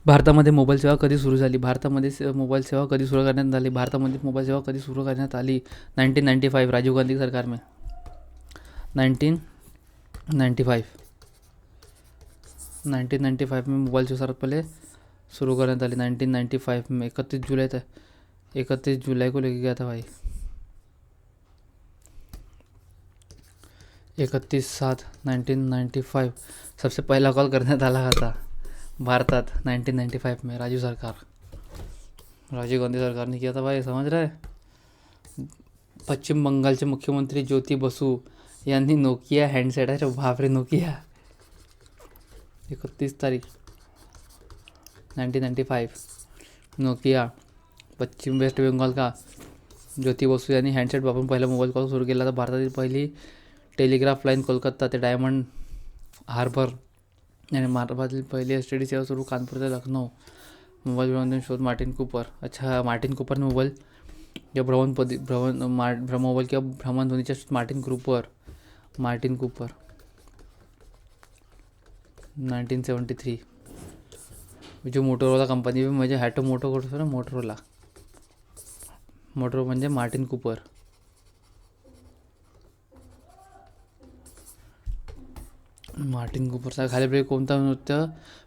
भारतामध्ये मोबाईल सेवा कधी सुरू झाली? मोबाईल सेवा कधी सुरू करण्यात आली? भारतामध्ये मोबाईल सेवा कधी सुरू करण्यात आली? 1995 राजीव गांधी सरकार में. 1995 1995 में मोबाइल सेवा सर्वात पहले शुरू करण्यात आली. 1995 में 31 जुलाई को लेके गया था भाई. 31/7/1995 सबसे पहला कॉल करण्यात आला था भारतात 1995 में. राजीव गांधी सरकार ने किया था भाई, समझ रहा है. पश्चिम बंगालचे मुख्यमंत्री ज्योती बसू यांनी नोकिया हँडसेट आहे. बापरे, नोकिया. 31 तारीख 1995 नोकिया वेस्ट बेंगॉल का ज्योती बसू यांनी हँडसेट वापरून पहिला मोबाईल कॉल सुरू केला. तर भारतातील पहिली टेलिग्राफ लाईन कोलकाता ते डायमंड हार्बर आणि भारतातील पहिली STD सेवा सुरू कानपूर ते लखनौ. मोबाईल विमान शोध मार्टिन कूपर. अच्छा, मार्टिन कूपरने मोबाईल या मोबाईल किंवा भ्रमणध्वनीच्या मार्टिन कूपर 1973. जो मोटोरोला कंपनी म्हणजे मोटो म्हणजे मार्टिन कूपर. मार्टिन कूपरचा खालीलपैकी कोणता नृत्य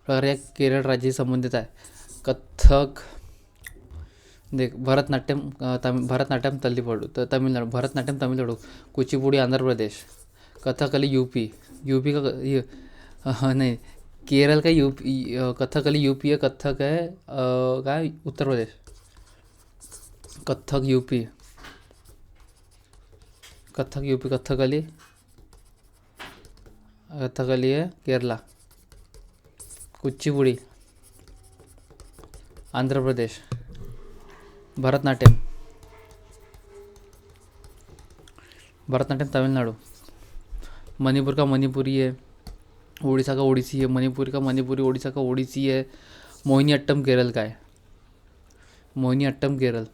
प्रकार या केरळ राज्याशी संबंधित आहे? कथ्थक, भरतनाट्यम तमिळनाडू, कुचिपुडी आंध्र प्रदेश, कथकली यूपी नहीं केरल का कथकली यूपी है. कथक है काय उत्तर प्रदेश. कथक यूपी, कथकली है केरला. कुचिपुडी आंध्र प्रदेश. भरतनाट्यम तमिलनाडु. मणिपुर का मणिपुरी है. उड़ीसा का ओडिसी है. मणिपुर का मणिपुरी, उड़ीसा का ओडिसी है. मोहिनीअट्टम केरल का है. मोहिनीअट्टम केरल.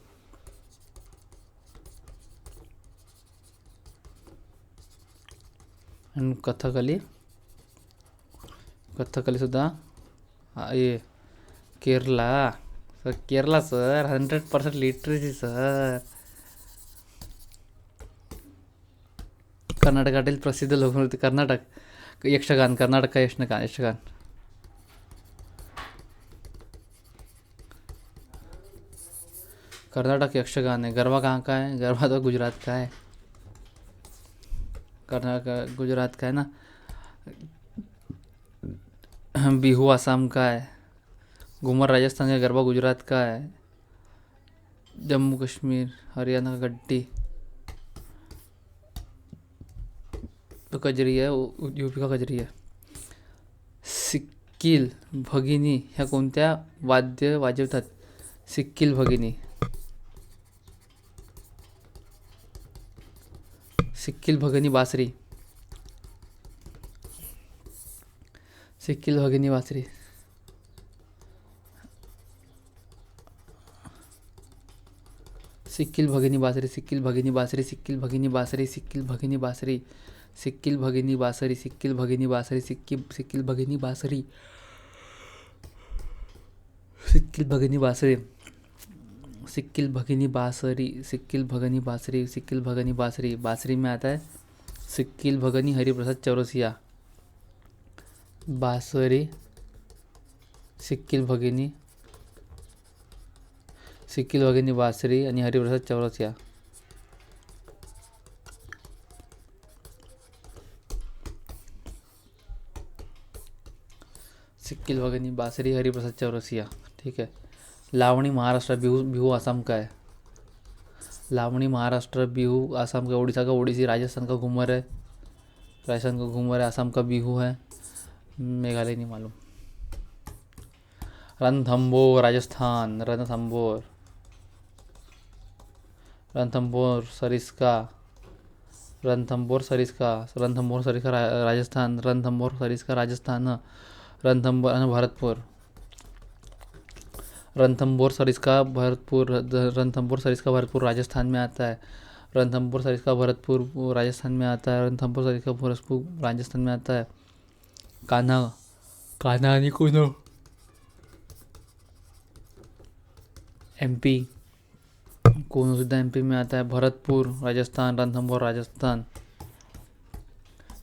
आणि कथकली सुद्धा ये केरला. Sir 100% literacy sir. कर्नाटकातील प्रसिद्ध लोकनृत्य कर्नाटक यक्षगान. कर्नाटक यक्षगान है. गरबा कहाँ का है? गरबा तो गुजरात का है. कर्नाटक गुजरात का है ना. बिहू आसाम का है. घूमर राजस्थान का. गरबा गुजरात का है. जम्मू कश्मीर हरियाणा का गड्डी तो कजरी है. यूपी का कजरी है. सिक्कील भगिनी ह्या कोणत्या वाद्य वाजवतात? सिक्कील भगिनी बासरी. सिक्कील भगिनी बासरी. सिक्कील भगिनी बासरी. बासरी में आता है सिक्कील भगनी हरिप्रसाद चौरसिया. बासरी सिक्कील भगिनी बासरी आणि हरिप्रसाद चौरसिया. सिक्कील भगिनी बासरी हरिप्रसाद चौरसिया. ठीक है. लावणी महाराष्ट्र बिहू आसाम का है. उड़ीसा का ओडिसी. राजस्थान का घूमर है. आसाम का बिहू है. मेघालय नहीं मालूम. रणथंभौर राजस्थान. रणथंभौर सरिस्का राजस्थान. रणथंभौर आणि भरतपूर. रणथंभौर सरिस्का भरतपुर राजस्थान में आता है. रणथंभौर सरिस्का भरतपुर राजस्थान में आता है. कान्हा आणि कुनो MP कोनसुद्धा MP में आता है. भरतपूर राजस्थान, रणथंभौर राजस्थान.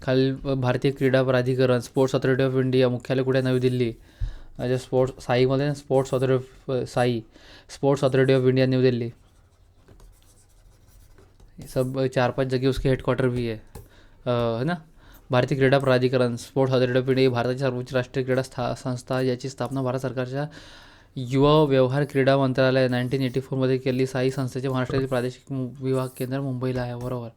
खालील भारतीय क्रीडा प्राधिकरण स्पोर्ट्स अथॉरिटी ऑफ इंडिया मुख्यालय कुठे? नवी दिल्ली. स्पोर्ट्स साईमध्ये sports authority of SAI sports authority of India New Delhi. सब 4-5 जगह उसके हेडक्वार्टर भी है ना. भारतीय क्रीडा प्राधिकरण स्पोर्ट्स अथॉरिटी ऑफ इंडिया ही भारताची सर्वोच्च राष्ट्रीय क्रीडा संस्था याची स्थापना भारत सरकारच्या युवा व्यवहार क्रीडा मंत्रालय 1984मध्ये केली. साई संस्थेचे महाराष्ट्रातील प्रादेशिक विभाग केंद्र मुंबईला आहे. बरोबर.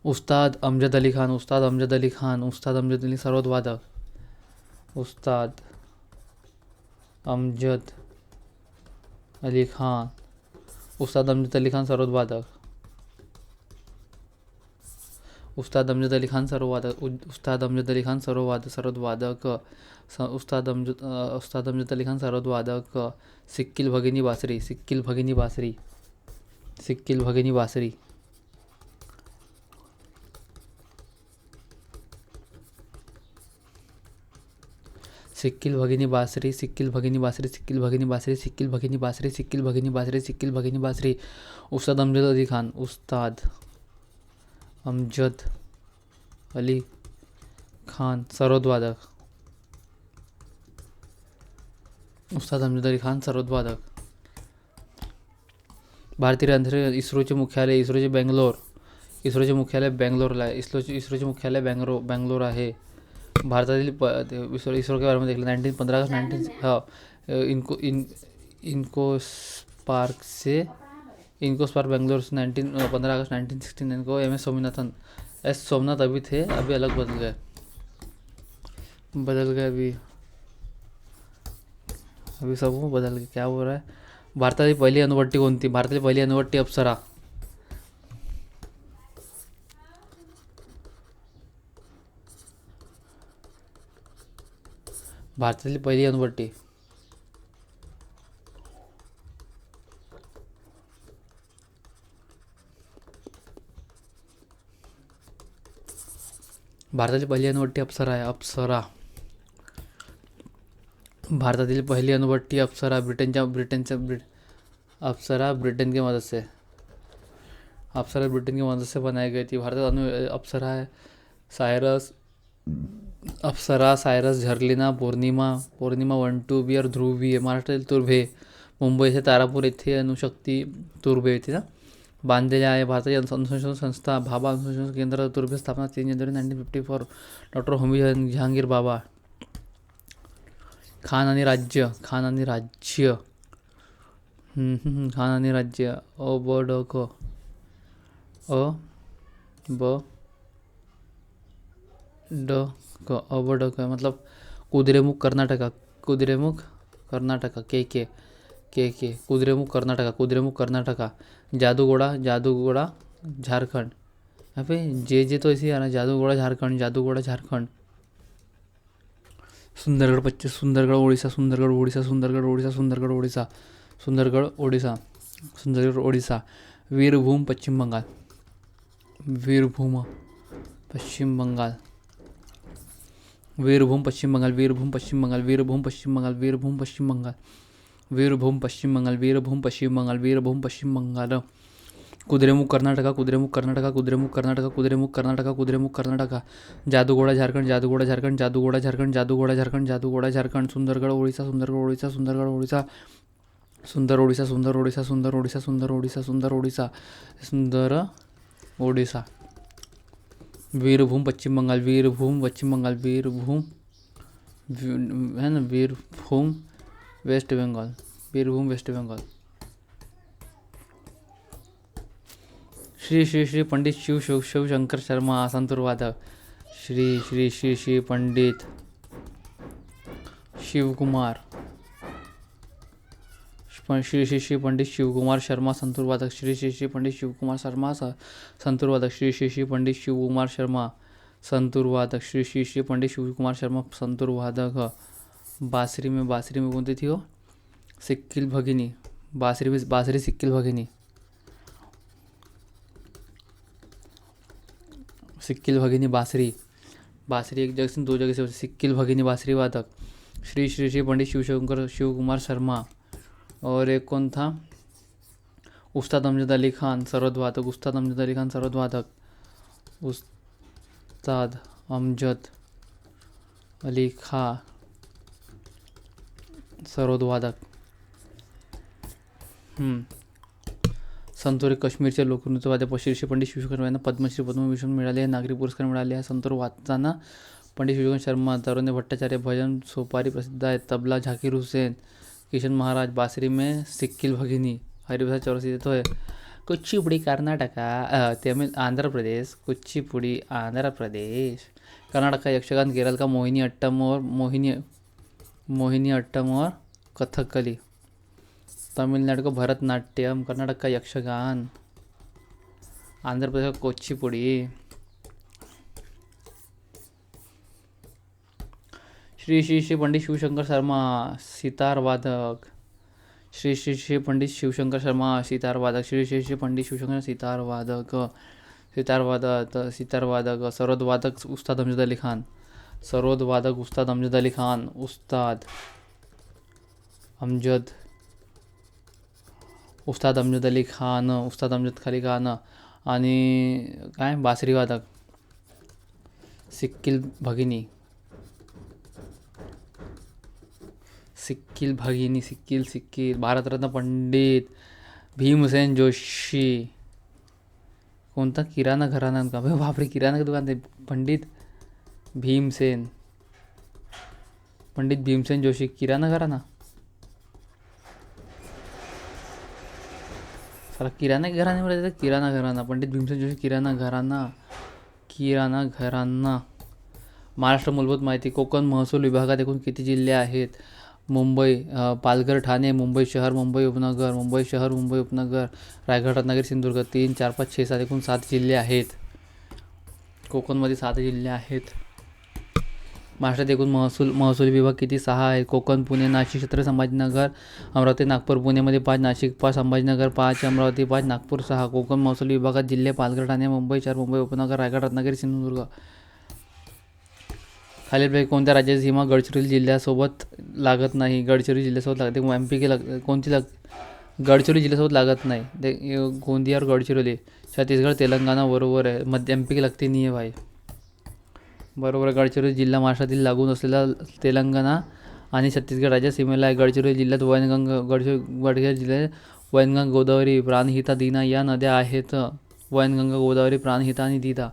उस्ताद अमजद अली खान उस्ताद अमजद अली खान उस्ताद अमजद अली सरोद वादक. उस्ताद अमजद अली खान उस्ताद अमजद अली खान सरोद वादक. उस्ताद अमजद अली खान सरोवादक. उस्ताद अमजद अली खान सरोद वादक. उस्ताद अमजद अली खान सरोद वादक. सिक्कील भगिनी बासरी सिक्कील भगिनी बासरी सिक्कील भगिनी बासरी. सिक्कील भगिनी बासरी सिक्कील भगिनी बासरी सिक्कील भगिनी बासरी सिक्कील भगिनी बासरी सिक्कील भगिनी बासरी सिक्कील भगिनी बासरी. उस्ताद अमजद अली खान उस्ताद अमजद अली खान सरोद वादक. उस्ताद अमजद अली खान सरोद वादक. भारतीय अंतरिक्ष इस्रोचे मुख्यालय इस्रोचे मुख्यालय बेंगलोरला आहे. इस्रोचे मुख्यालय बेंगलोर आहे. भारतातील इस्रो के बारे में देख लो. 15 अगस्त 19 इनको स्पार्क बेंगलोर 15 अगस्त 1969 को एस सोमनाथ अभी थे, अभी अलग बदल गए अभी सब बदल गए. क्या हो रहा है? भारतातील पहिली अणुभट्टी कोणती? भारतातील पहिली अणुभट्टी अप्सरा. भारतातील पहिली अणुभट्टी भारताची पहिली अणुभट्टी अप्सरा आहे. भारतातील पहिली अणुभट्टी अप्सरा अप्सरा ब्रिटेन की मदद से बनाई गई थी. भारतात अप्सरा है. सायरस झर्लिना पूर्णिमा 1 2 बी और ध्रुवी आहे. महाराष्ट्रातील तुर्भे मुंबई येथे तारापूर येथे अणुशक्ती तुर्भे येथे ना बांधलेले आहे. भारताची अनुसंधान संस्था भाभा अनुसंधान केंद्र तुर्भे स्थापना 3 जानेवारी 1954 डॉक्टर होमी जहांगीर बाबा. खान आणि राज्य अ ब ड क मतलब कुद्रेमुख कर्नाटका के कुद्रेमुख कर्नाटका. जादूगोड़ा झारखंड. यहाँ पे जे तो ऐसे ही आ रहा है. जादूगोड़ा झारखंड. सुंदरगढ़ उड़ीसा. वीरभूम पश्चिम बंगाल. वीरभूम पश्चिम बंगाल. कुद्रेमुख कर्नाटका. जादूगोड़ा झारखंड. सुंदरगढ़ उड़ीसा. वीरभूम पश्चिम बंगाल. है ना. वीरभूम वेस्ट बंगाल. श्री पंडित शिवशंकर शर्मा संतूर वादक. श्री पंडित शिवकुमार पंडित शिवकुमार शर्मा संतूर वादक. श्री पंडित शिवकुमार शर्मा संतूर वादक. श्री पंडित शिवकुमार शर्मा संतूर वादक. श्री पंडित शिवकुमार शर्मा संतूर वादक. बासरी में कौन थी वो? सिक्कील भगिनी. बासरी सिक्कील भगिनी. बासरी एक जगह से 2 जगह से. सिक्कील भगिनी बासरी वादक. श्री पंडित शिवकुमार शर्मा और एक कौन था, उस्ताद अमजद अली खान सरोदवादक, उस्ताद अमजद अली खान सरोदवादक, उस्ताद अमजद अली खान सरोदवादक. संतूर काश्मीरचे लोकनृत्यवाद्य श्री पंडित शिवशंकर यांना पद्मश्री पद्मभूषण मिळाले, नागरी पुरस्कार मिळाले आहे. संतूर वादकांना पंडित शिवशंकर शर्मा, तरुण्य भट्टाचार्य भजन सोपारी प्रसिद्ध आहेत. तबला झाकीर हुसैन, किशन महाराज, बासरी में सिक्किल भगिनी, हरिप्रसाद चौरसी येतो आहे. कुच्चीपुडी कर्नाटका, तमिळ आंध्र प्रदेश, कुच्चीपुडी आंध्र प्रदेश. कर्नाटक का यक्षगान, केरल का मोहिनी अट्टम और कथकली. तमिलनाडु का भरतनाट्यम, कर्नाटक का यक्षगान, आंध्र प्रदेश का कुच्चीपुड़ी. श्री श्री श्री पंडित शिवशंकर शर्मा सितार वादक, श्री श्री श्री पंडित शिवशंकर शर्मा सितार वादक, श्री श्री श्री पंडित शिवशंकर सितार वादक, सितार वादक. सरोद वादक उस्ताद अमजद अली खान, सरोद वादक उस्ताद अमजद अली खान, उस्ताद अमजद अली खान, उस्ताद अमजद अली खान. आणि काय बासरी वादक सिक्किल भगिनी, सिक्किल. भारतरत्न पंडित भीमसेन जोशी. कोणता किराणा घराणा का, बापरे किराणा दुकान ते. पंडित भीमसेन जोशी किराणा घराणा. साला किराणा घराण्यामध्ये किराणा घराणा, पंडित भीमसेन जोशी किराणा घराणा. महाराष्ट्र मूलभूत माहिती. कोकण महसूल विभागात एकूण किती जिल्हे आहेत? मुंबई, पालघर, ठाणे, मुंबई शहर, मुंबई उपनगर, रायगड, रत्नागिरी, सिंधुदुर्ग. 3, 4, 5, 6, 7 एकूण 7 जिल्हे आहेत. कोकणमध्ये 7 जिल्हे आहेत. महाराष्ट्रात एकूण महसूल विभाग किती? 6 आहेत. कोकण, पुणे, नाशिक, छत्रपती संभाजीनगर, अमरावती, नागपूर. पुणेमध्ये 5, नाशिक 5, संभाजीनगर 5, अमरावती 5, नागपूर 6. कोकण महसूल विभागात जिल्हे पालघर, ठाणे, मुंबई शहर, मुंबई उपनगर, रायगड, रत्नागिरी, सिंधुदुर्ग. खालीलपैकी कोणत्या राज्याची सीमा गडचिरोली जिल्ह्यासोबत लागत नाही? गडचिरोली जिल्ह्यासोबत लागते. कोणती गडचिरोली जिल्ह्यासोबत लागत नाही? ते गोंदिया और गडचिरोली. छत्तीसगड, तेलंगणा बरोबर आहे. एमपी लागते नाही आहे भाई. बरोबर आहे. गडचिरोली जिल्हा महाराष्ट्रातील लागून असलेला तेलंगणा आणि छत्तीसगड राज्यात सीमेला आहे. गडचिरोली जिल्ह्यात गडचिरोली जिल्ह्यात वैनगंगा, गोदावरी, प्राणहिता, दीना या नद्या आहेत. वैनगंगा, गोदावरी, प्राणहिता आणि दीना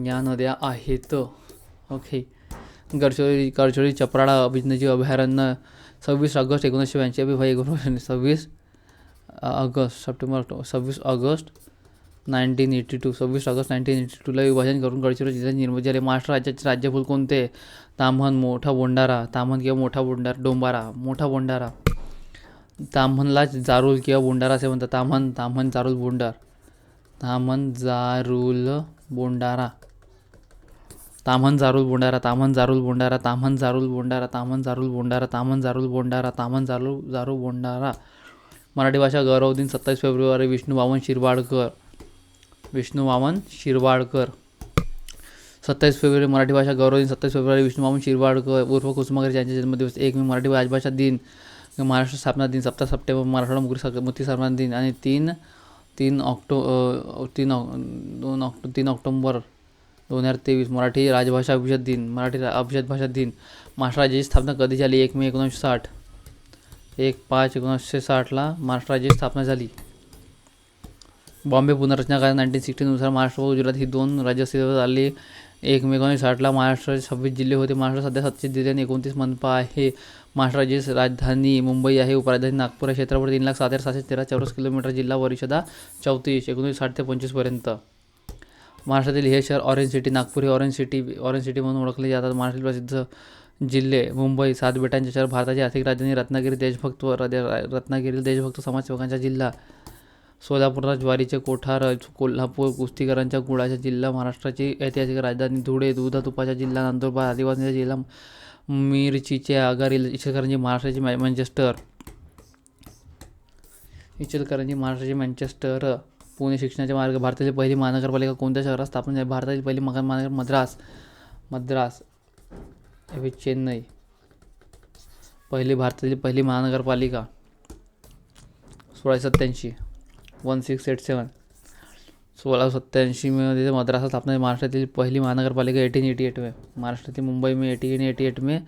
या नद्या आहेत. ओके. गडचिरोली चपराळा वन्यजीव अभयारण्य 26 ऑगस्ट 1982 भाई. 26 ऑगस्ट 1982ला विभाजन करून गडचिरोली जिल्ह्यात निर्मिती झाली. महाराष्ट्र राज्याचे राज्यफूल कोणते? ताम्हण, मोठा बोंडारा, ताम्हण किंवा मोठा बोंडारा, डोंबारा, मोठा बोंडारा. ताम्हणला जारूल किंवा बोंडारा असे म्हणतात. ताम्हण, जारूल, बोंडार. ताम्हण, जारूल, बोंडारा. ताम्हण, जारूल, बोंडारा, ताम्हण, जारूल, बोंडारा, ताम्हण, जारूल, बोंडारा, ताम्हण, जारूल, बोंडारा, ताम्हण, जारूल, बोंडारा, ताम्हण, जारूल, बोंडारा. मराठी भाषा गौरव दिन 27 फेब्रुवारी. विष्णू वामन शिरवाडकर. 27 फेब्रुवारी मराठी भाषा गौरव दिन. 27 फेब्रुवारी विष्णू वामन शिरवाडकर उर्फ कुसुमाग्रज यांचा जन्मदिवस. 1 मे मराठी राजभाषा दिन, महाराष्ट्र स्थापना दिन. 17 सप्टेंबर मराठवाडा मुक्ती स्थापना दिन. आणि 3 ऑक्टोबर 2023 मराठी राजभाषा अभिजात दिन, मराठी अभिजात भाषा दिन. महाराष्ट्र राज्याची स्थापना कधी झाली? 1 मे 1960. 1/5/1960ला महाराष्ट्र राज्याची स्थापना झाली. बॉम्बे पुनर्रचना कायदा 1960 नुसार महाराष्ट्र व गुजरात ही 2 राज्य अस्तित्वात आली. 1 मे 1960ला महाराष्ट्राचे 26 जिल्हे होते. महाराष्ट्र सध्या 37 जिल्हे आणि 29 मनपा आहे. महाराष्ट्र राज्याची राजधानी मुंबई आहे. उपराजधानी नागपूर आहे. क्षेत्रफळ 3,07,713 चौरस किलोमीटर. जिल्हा परिषदा 34. 1960 ते 25 पर्यंत. महाराष्ट्रातील हे शहर ऑरेंज सिटी. नागपूर हे ऑरेंज सिटी म्हणून ओळखले जातात. महाराष्ट्रातील प्रसिद्ध जिल्हे मुंबई, 7 बेटांचे शहर, भारताची आर्थिक राजधानी रत्नागिरी, रत्नागिरीतील देशभक्त समाजसेवकांचा जिल्हा. सोलापूरला ज्वारीचे कोठार. कोल्हापूर कुस्तीकरांच्या गुळाचा जिल्हा. महाराष्ट्राची ऐतिहासिक राजधानी धुळे, दूध तुपाचा जिल्हा. नंदुरबार आदिवासींचा जिल्हा. मिरचीचे आगार. इचलकरंजी महाराष्ट्राची मँचेस्टर. पुणे शिक्षणाचे मार्ग. भारतातील पहिली महानगरपालिका कोणत्या शहरात स्थापन झाली? भारतातील पहिली महानगर मद्रास. चेन्नई. भारतातील पहिली महानगरपालिका 1687 1687. 1687 में मद्रास स्थापना. महाराष्ट्रातील पहिली महानगरपालिका 1888 में. महाराष्ट्रातील मुंबई में 1888 में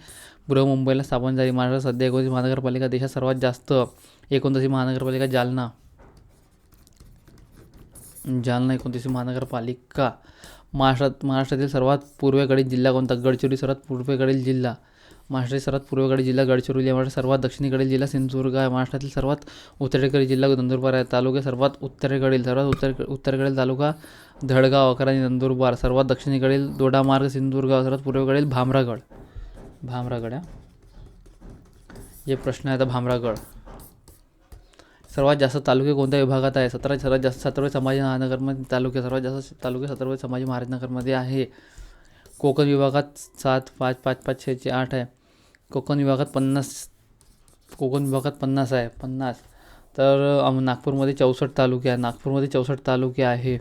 गृह मुंबईला स्थापन झाली. महाराष्ट्रात सध्या 29 महानगरपालिका. देशात सर्वात जास्त 29 महानगरपालिका जालना 29 महानगरपालिका. महाराष्ट्रातील सर्वात पूर्वेकडील जिल्हा कोणता? गडचिरोली. सर्वात पूर्वेकडील जिल्हा महाराष्ट्रातील सर्वात पूर्वेकडील जिल्हा गडचिरोली आहे. महाराष्ट्रात सर्वात दक्षिणेकडील जिल्हा सिंधुदुर्ग आहे. महाराष्ट्रातील सर्वात उत्तरेकडील जिल्हा नंदुरबार आहे. तालुके सर्वात उत्तरेकडील तालुका धडगाव, अकरानी, नंदुरबार. सर्वात दक्षिणेकडील दोडामार्ग सिंधुदुर्ग. सर्वात पूर्वेकडील भामरागड आहे. हे प्रश्न आहे आता भामरागड. सर्वात जास्त तालुके कोणत्या विभागात आहे? सर्वात जास्त छत्रपती संभाजी महानगरमध्ये तालुके. सर्वात जास्त तालुके छत्रपती संभाजी महाराजनगरमध्ये आहे. कोकण विभागात 7, 5, 5, 5, 6, 6, 8 आहे. कोकण विभागात 50 आहे. 50. तर नागपूरमध्ये 64 तालुके आहे. नागपूरमध्ये 64 तालुके आहे.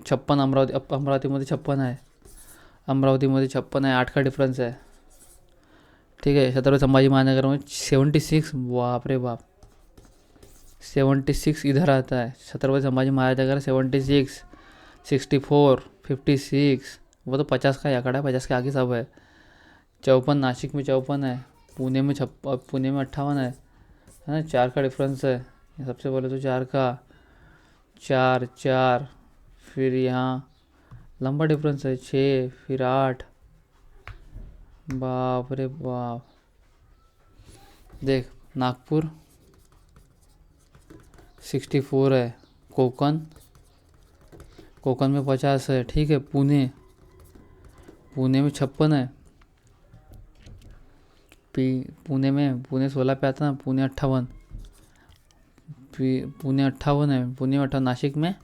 56 अमरावतीमध्ये 56 आहे. 8 का डिफरन्स आहे. ठीक आहे. छत्रपती संभाजी महानगरमध्ये 76. बाप रे बाप, 76 इधर आता है. छत्रपति संभाजी महाराजनगर 76, 64, 56. वो तो 50 का आंकड़ा है, 50 के आगे सब है. 54 नासिक में 54 है. पुणे में 58 है ना. 4 का डिफरेंस है. सबसे पहले तो 4 का 4, फिर यहाँ लंबा डिफरेंस है 6, फिर 8. बाप रे बाप. देख, नागपुर 64 है. कोकण में 50 है. ठीक है. पुणे में 56 है. पुणे 16 पे आता ना. पुणे 58. पुणे 58 है. पुणे में 58. नासिक में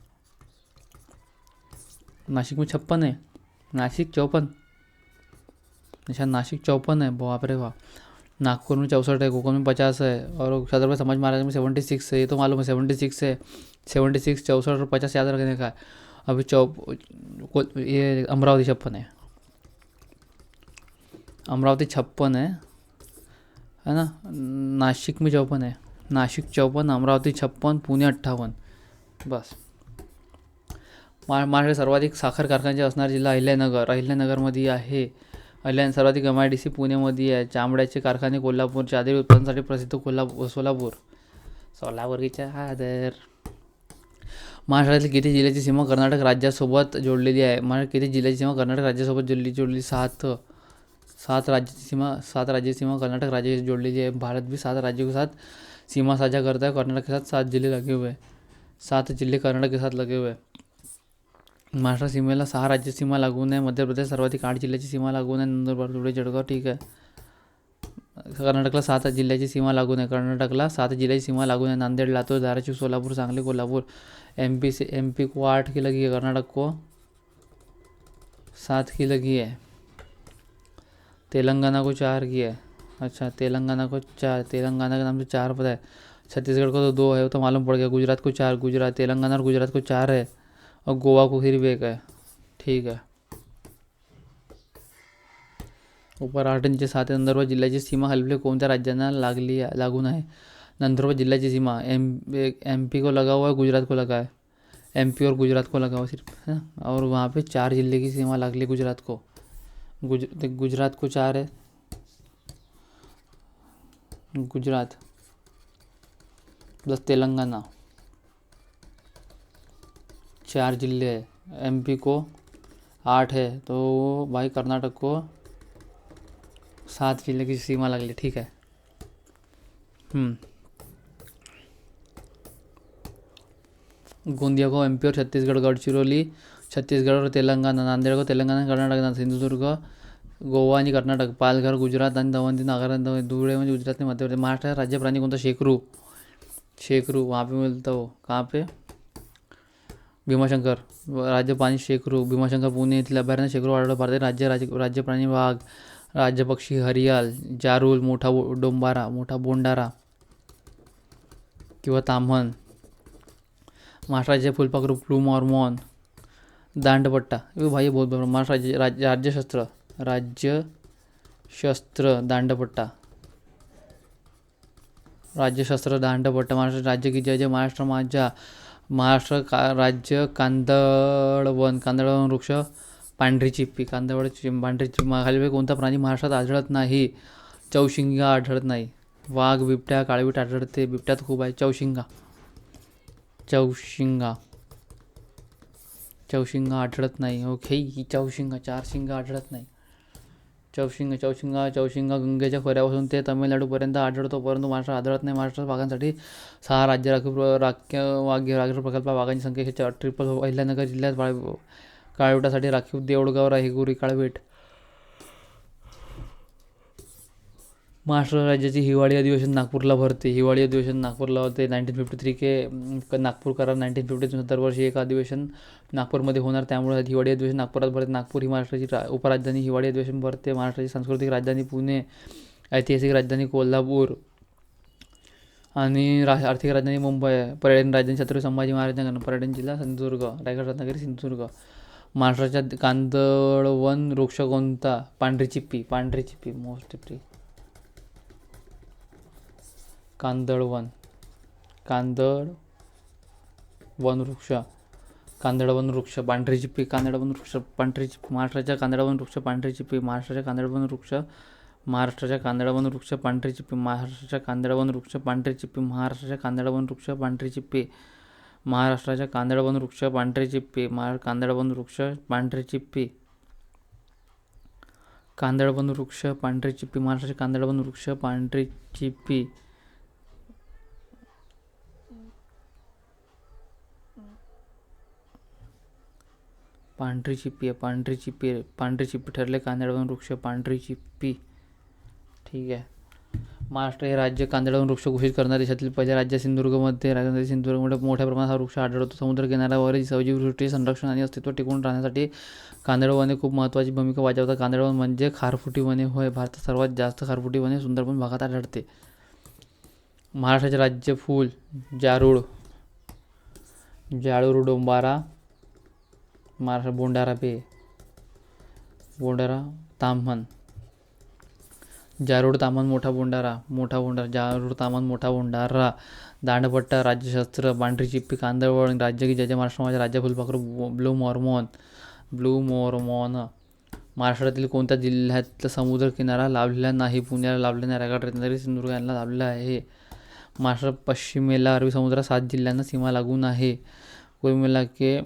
56 है. नासिक 54. अच्छा, नासिक 54 है. बाप रे बाप. नागपुर में 64 है. कोकण में 50 है. और छत्रपति संभाजी महाराज में 76 है. ये तो मालूम है 76 है. 76, 64 और 50 याद रखने का है. अभी ये अमरावती 56 है. अमरावती 56 है ना. नासिक में 54 है. नासिक 54, अमरावती 56, पुणे 58. बस. महाराष्ट्रात सर्वाधिक साखर कारखान्याचे असणारा जिल्हा अहिल्यानगरमध्ये आहे. सर्वाधिक MIDC पुणेमध्ये आहे. चामड्याचे कारखाने कोल्हापूर. चादरी उत्पादनासाठी प्रसिद्ध सोलापूरची चादर. महाराष्ट्रातील किती जिल्ह्याची सीमा कर्नाटक राज्यासोबत जोडलेली आहे? महाराष्ट्रात किती जिल्ह्याची सीमा कर्नाटक राज्यासोबत जोडली? 7 राज्याची सीमा कर्नाटक राज्याशी जोडलेली आहे. भारत भी 7 राज्यों के साथ सीमा साझा करता है. कर्नाटक के साथ 7 जिले लगे हुए हैं. 7 जिले कर्नाटक के साथ लगे हुए हैं. महाराष्ट्र सीमेला 6 राज्य सीमा लागून आहे. मध्य प्रदेश सर्वाधिक 8 जिल्ह्याची सीमा लागून आहे. नंदुरबार, धुळे, जळगाव. ठीक आहे. कर्नाटकला 7 जिल्ह्याची सीमा लागून आहे. नांदेड, लातूर, धाराशिव, सोलापूर, सांगली, कोल्हापूर. MP को 8 की लगी है. कर्नाटक को 7 की लगी है. तेलंगाना को 4 की है. अच्छा, तेलंगाना के नाम से 4 पता है. छत्तीसगढ़ को तो 2 है, वो तो मालूम पड़ गया. गुजरात को 4, तेलंगाना और गुजरात को 4 है. और गोवा को सिर्फ 1 है. ठीक है. ऊपर 8 नीचे 7 है. नंदुरबार जिल्ह्याची सीमा खालील कोणत्या राज्यांना लागून आहे? नंदुरबार जिल्ह्याची सीमा MP को लगा हुआ है, गुजरात को लगा है. MP और गुजरात को लगा हुआ सिर्फ है. और वहाँ पे 4 जिले की सीमा लागली गुजरात को. गुजरात को 4 है. गुजरात प्लस तेलंगाना 4 जिले है. MP को 8 है. तो भाई कर्नाटक को 7 जिले की सीमा लगली. ठीक है. गोंदिया को MP और छत्तीसगढ़. गडचिरोली छत्तीसगढ़ और तेलंगाना. नांदेड को तेलंगाना, कर्नाटक. सिंधुदुर्ग, गोवा आणि कर्नाटक. पालघर गुजरात आणि दमण नागर. धुळे म्हणजे गुजरात आणि मध्य प्रदेश. महाराष्ट्र राज्य प्राणी कोणता? शेकरू. वहाँ पे मिलता हो. कहाँ पे? भीमाशंकर. राज्य प्राणी शेकरू. भीमाशंकर पुणे इथले अभयारण्य. शेकरू आढळतो. भारतातील राज्य प्राणी वाघ. राज्य पक्षी हरियाल. जारूल. मोठा बोंडारा किंवा ताम्हण. महाराष्ट्राचे फुलपाखरू प्लूम ऑर्मॉन. दांडपट्टा. भाई बहुत बरोबर. महाराष्ट्र राज्यशस्त्र. शस्त्र दांडपट्टा. राज्यशस्त्र दांडपट्टा. महाराष्ट्र राज्य की जय जय महाराष्ट्र माझ्या. राज्य कांदळवन. कांदळवन वृक्ष पांढरी चिप्पी. पांढरी चिप्पी. खालील कोणता प्राणी महाराष्ट्रात आढळत नाही? चौशिंगा आढळत नाही. वाघ, बिबट्या, काळवीट आढळते. बिबट्यात खूप आहे. चौशिंगा. चौशिंगा आढळत नाही. ओके, ही चौशिंगा. 4 शिंगा आढळत नाही. चौशिंगा गंगेच्या खोऱ्यापासून ते तमिळनाडूपर्यंत आढळतो, परंतु महाराष्ट्रात आढळत नाही. महाराष्ट्रात वाघांसाठी 6 राज्य राखीव प्रकल्प. वाघांची संख्या 333. अहिल्यानगर जिल्ह्यात काळविटासाठी राखीव देऊळगाव, राहुरी, काळवीट. महाराष्ट्र राज्याची हिवाळी अधिवेशन नागपूरला भरते. 1953 के नागपूर करार 1950. दरवर्षी एक अधिवेशन नागपूरमध्ये होणार, त्यामुळे हिवाळी अधिवेशन नागपुरात भरते. नागपूर ही महाराष्ट्राची उपराजधानी. हिवाळी अधिवेशन भरते. महाराष्ट्राची सांस्कृतिक राजधानी पुणे, ऐतिहासिक राजधानी कोल्हापूर आणि आर्थिक राजधानी मुंबई आहे. पर्यटन राजधानी छत्रपती संभाजी महाराज नगर. पर्यटन जिल्हा सिंधुदुर्ग. रायगड, रत्नागिरी, सिंधुदुर्ग. महाराष्ट्राच्या कांदळवन वृक्ष कोणता? पांढरी चिप्पी. Most pre. कांदळवन वृक्ष. पांढरी चिप्पी. पांढरी चिप्पी. महाराष्ट्राच्या कांदळवन वृक्ष पांढरी चिप्पी. महाराष्ट्राच्या कांदळवन वृक्ष पांढरी चिप्पी. महाराष्ट्राच्या कांदळवन वृक्ष पांढरी चिप्पी. महाराष्ट्राच्या कांदळवन वृक्ष पांढरी चिप्पी. महाराष्ट्राच्या कांदळवन वृक्ष पांढरी चिप्पी. कांदळवन वृक्ष पांढरी चिप्पी. कांदळवन वृक्ष पांढरी चिप्पी. महाराष्ट्राचे कांदळवन वृक्ष पांढरी चिप्पी. पांढरी चिप्पी ठरले. कांदळवन वृक्ष पांढरी चिप्पी. ठीक आहे. महाराष्ट्र हे राज्य कांदळवन वृक्ष घोषित करणारे देशातील पहिले राज्य. सिंधुदुर्गमध्ये मोठ्या प्रमाणात हा वृक्ष आढळतो. समुद्रकिनाऱ्यावरील सजीव सृष्टी संरक्षण आणि अस्तित्व टिकवून राहण्यासाठी कांदळवने खूप महत्त्वाची भूमिका बजावतात. कांदळवन म्हणजे खारफुटी वने होय. भारतात सर्वात जास्त खारफुटी वने सुंदरबन भागात आढळते. महाराष्ट्राचे राज्य फूल. जारूड, डोंबारा. महाराष्ट्र बोंडारा, ताम्हण. जारूड, ताम्हण, मोठा बोंडारा. जारूड, ताम्हण, मोठा बोंडारा. दांडपट्टा. राज्यशस्त्र पांढरी चिप्पी. कांदळवन. राज्य की जय जय महाराष्ट्र माझ्या. राज्य फुलपाखरू. Blue Mormon. महाराष्ट्रातील कोणत्या जिल्ह्यातला समुद्र किनारा लाभलेला नाही? पुण्याला लाभलेला नाही. रायगड, रत्नागिरी, सिंधुदुर्ग यांना लाभलेला आहे. महाराष्ट्र पश्चिमेला अरबी समुद्रात 7 जिल्ह्यांना सीमा लागून आहे. कुल मिला के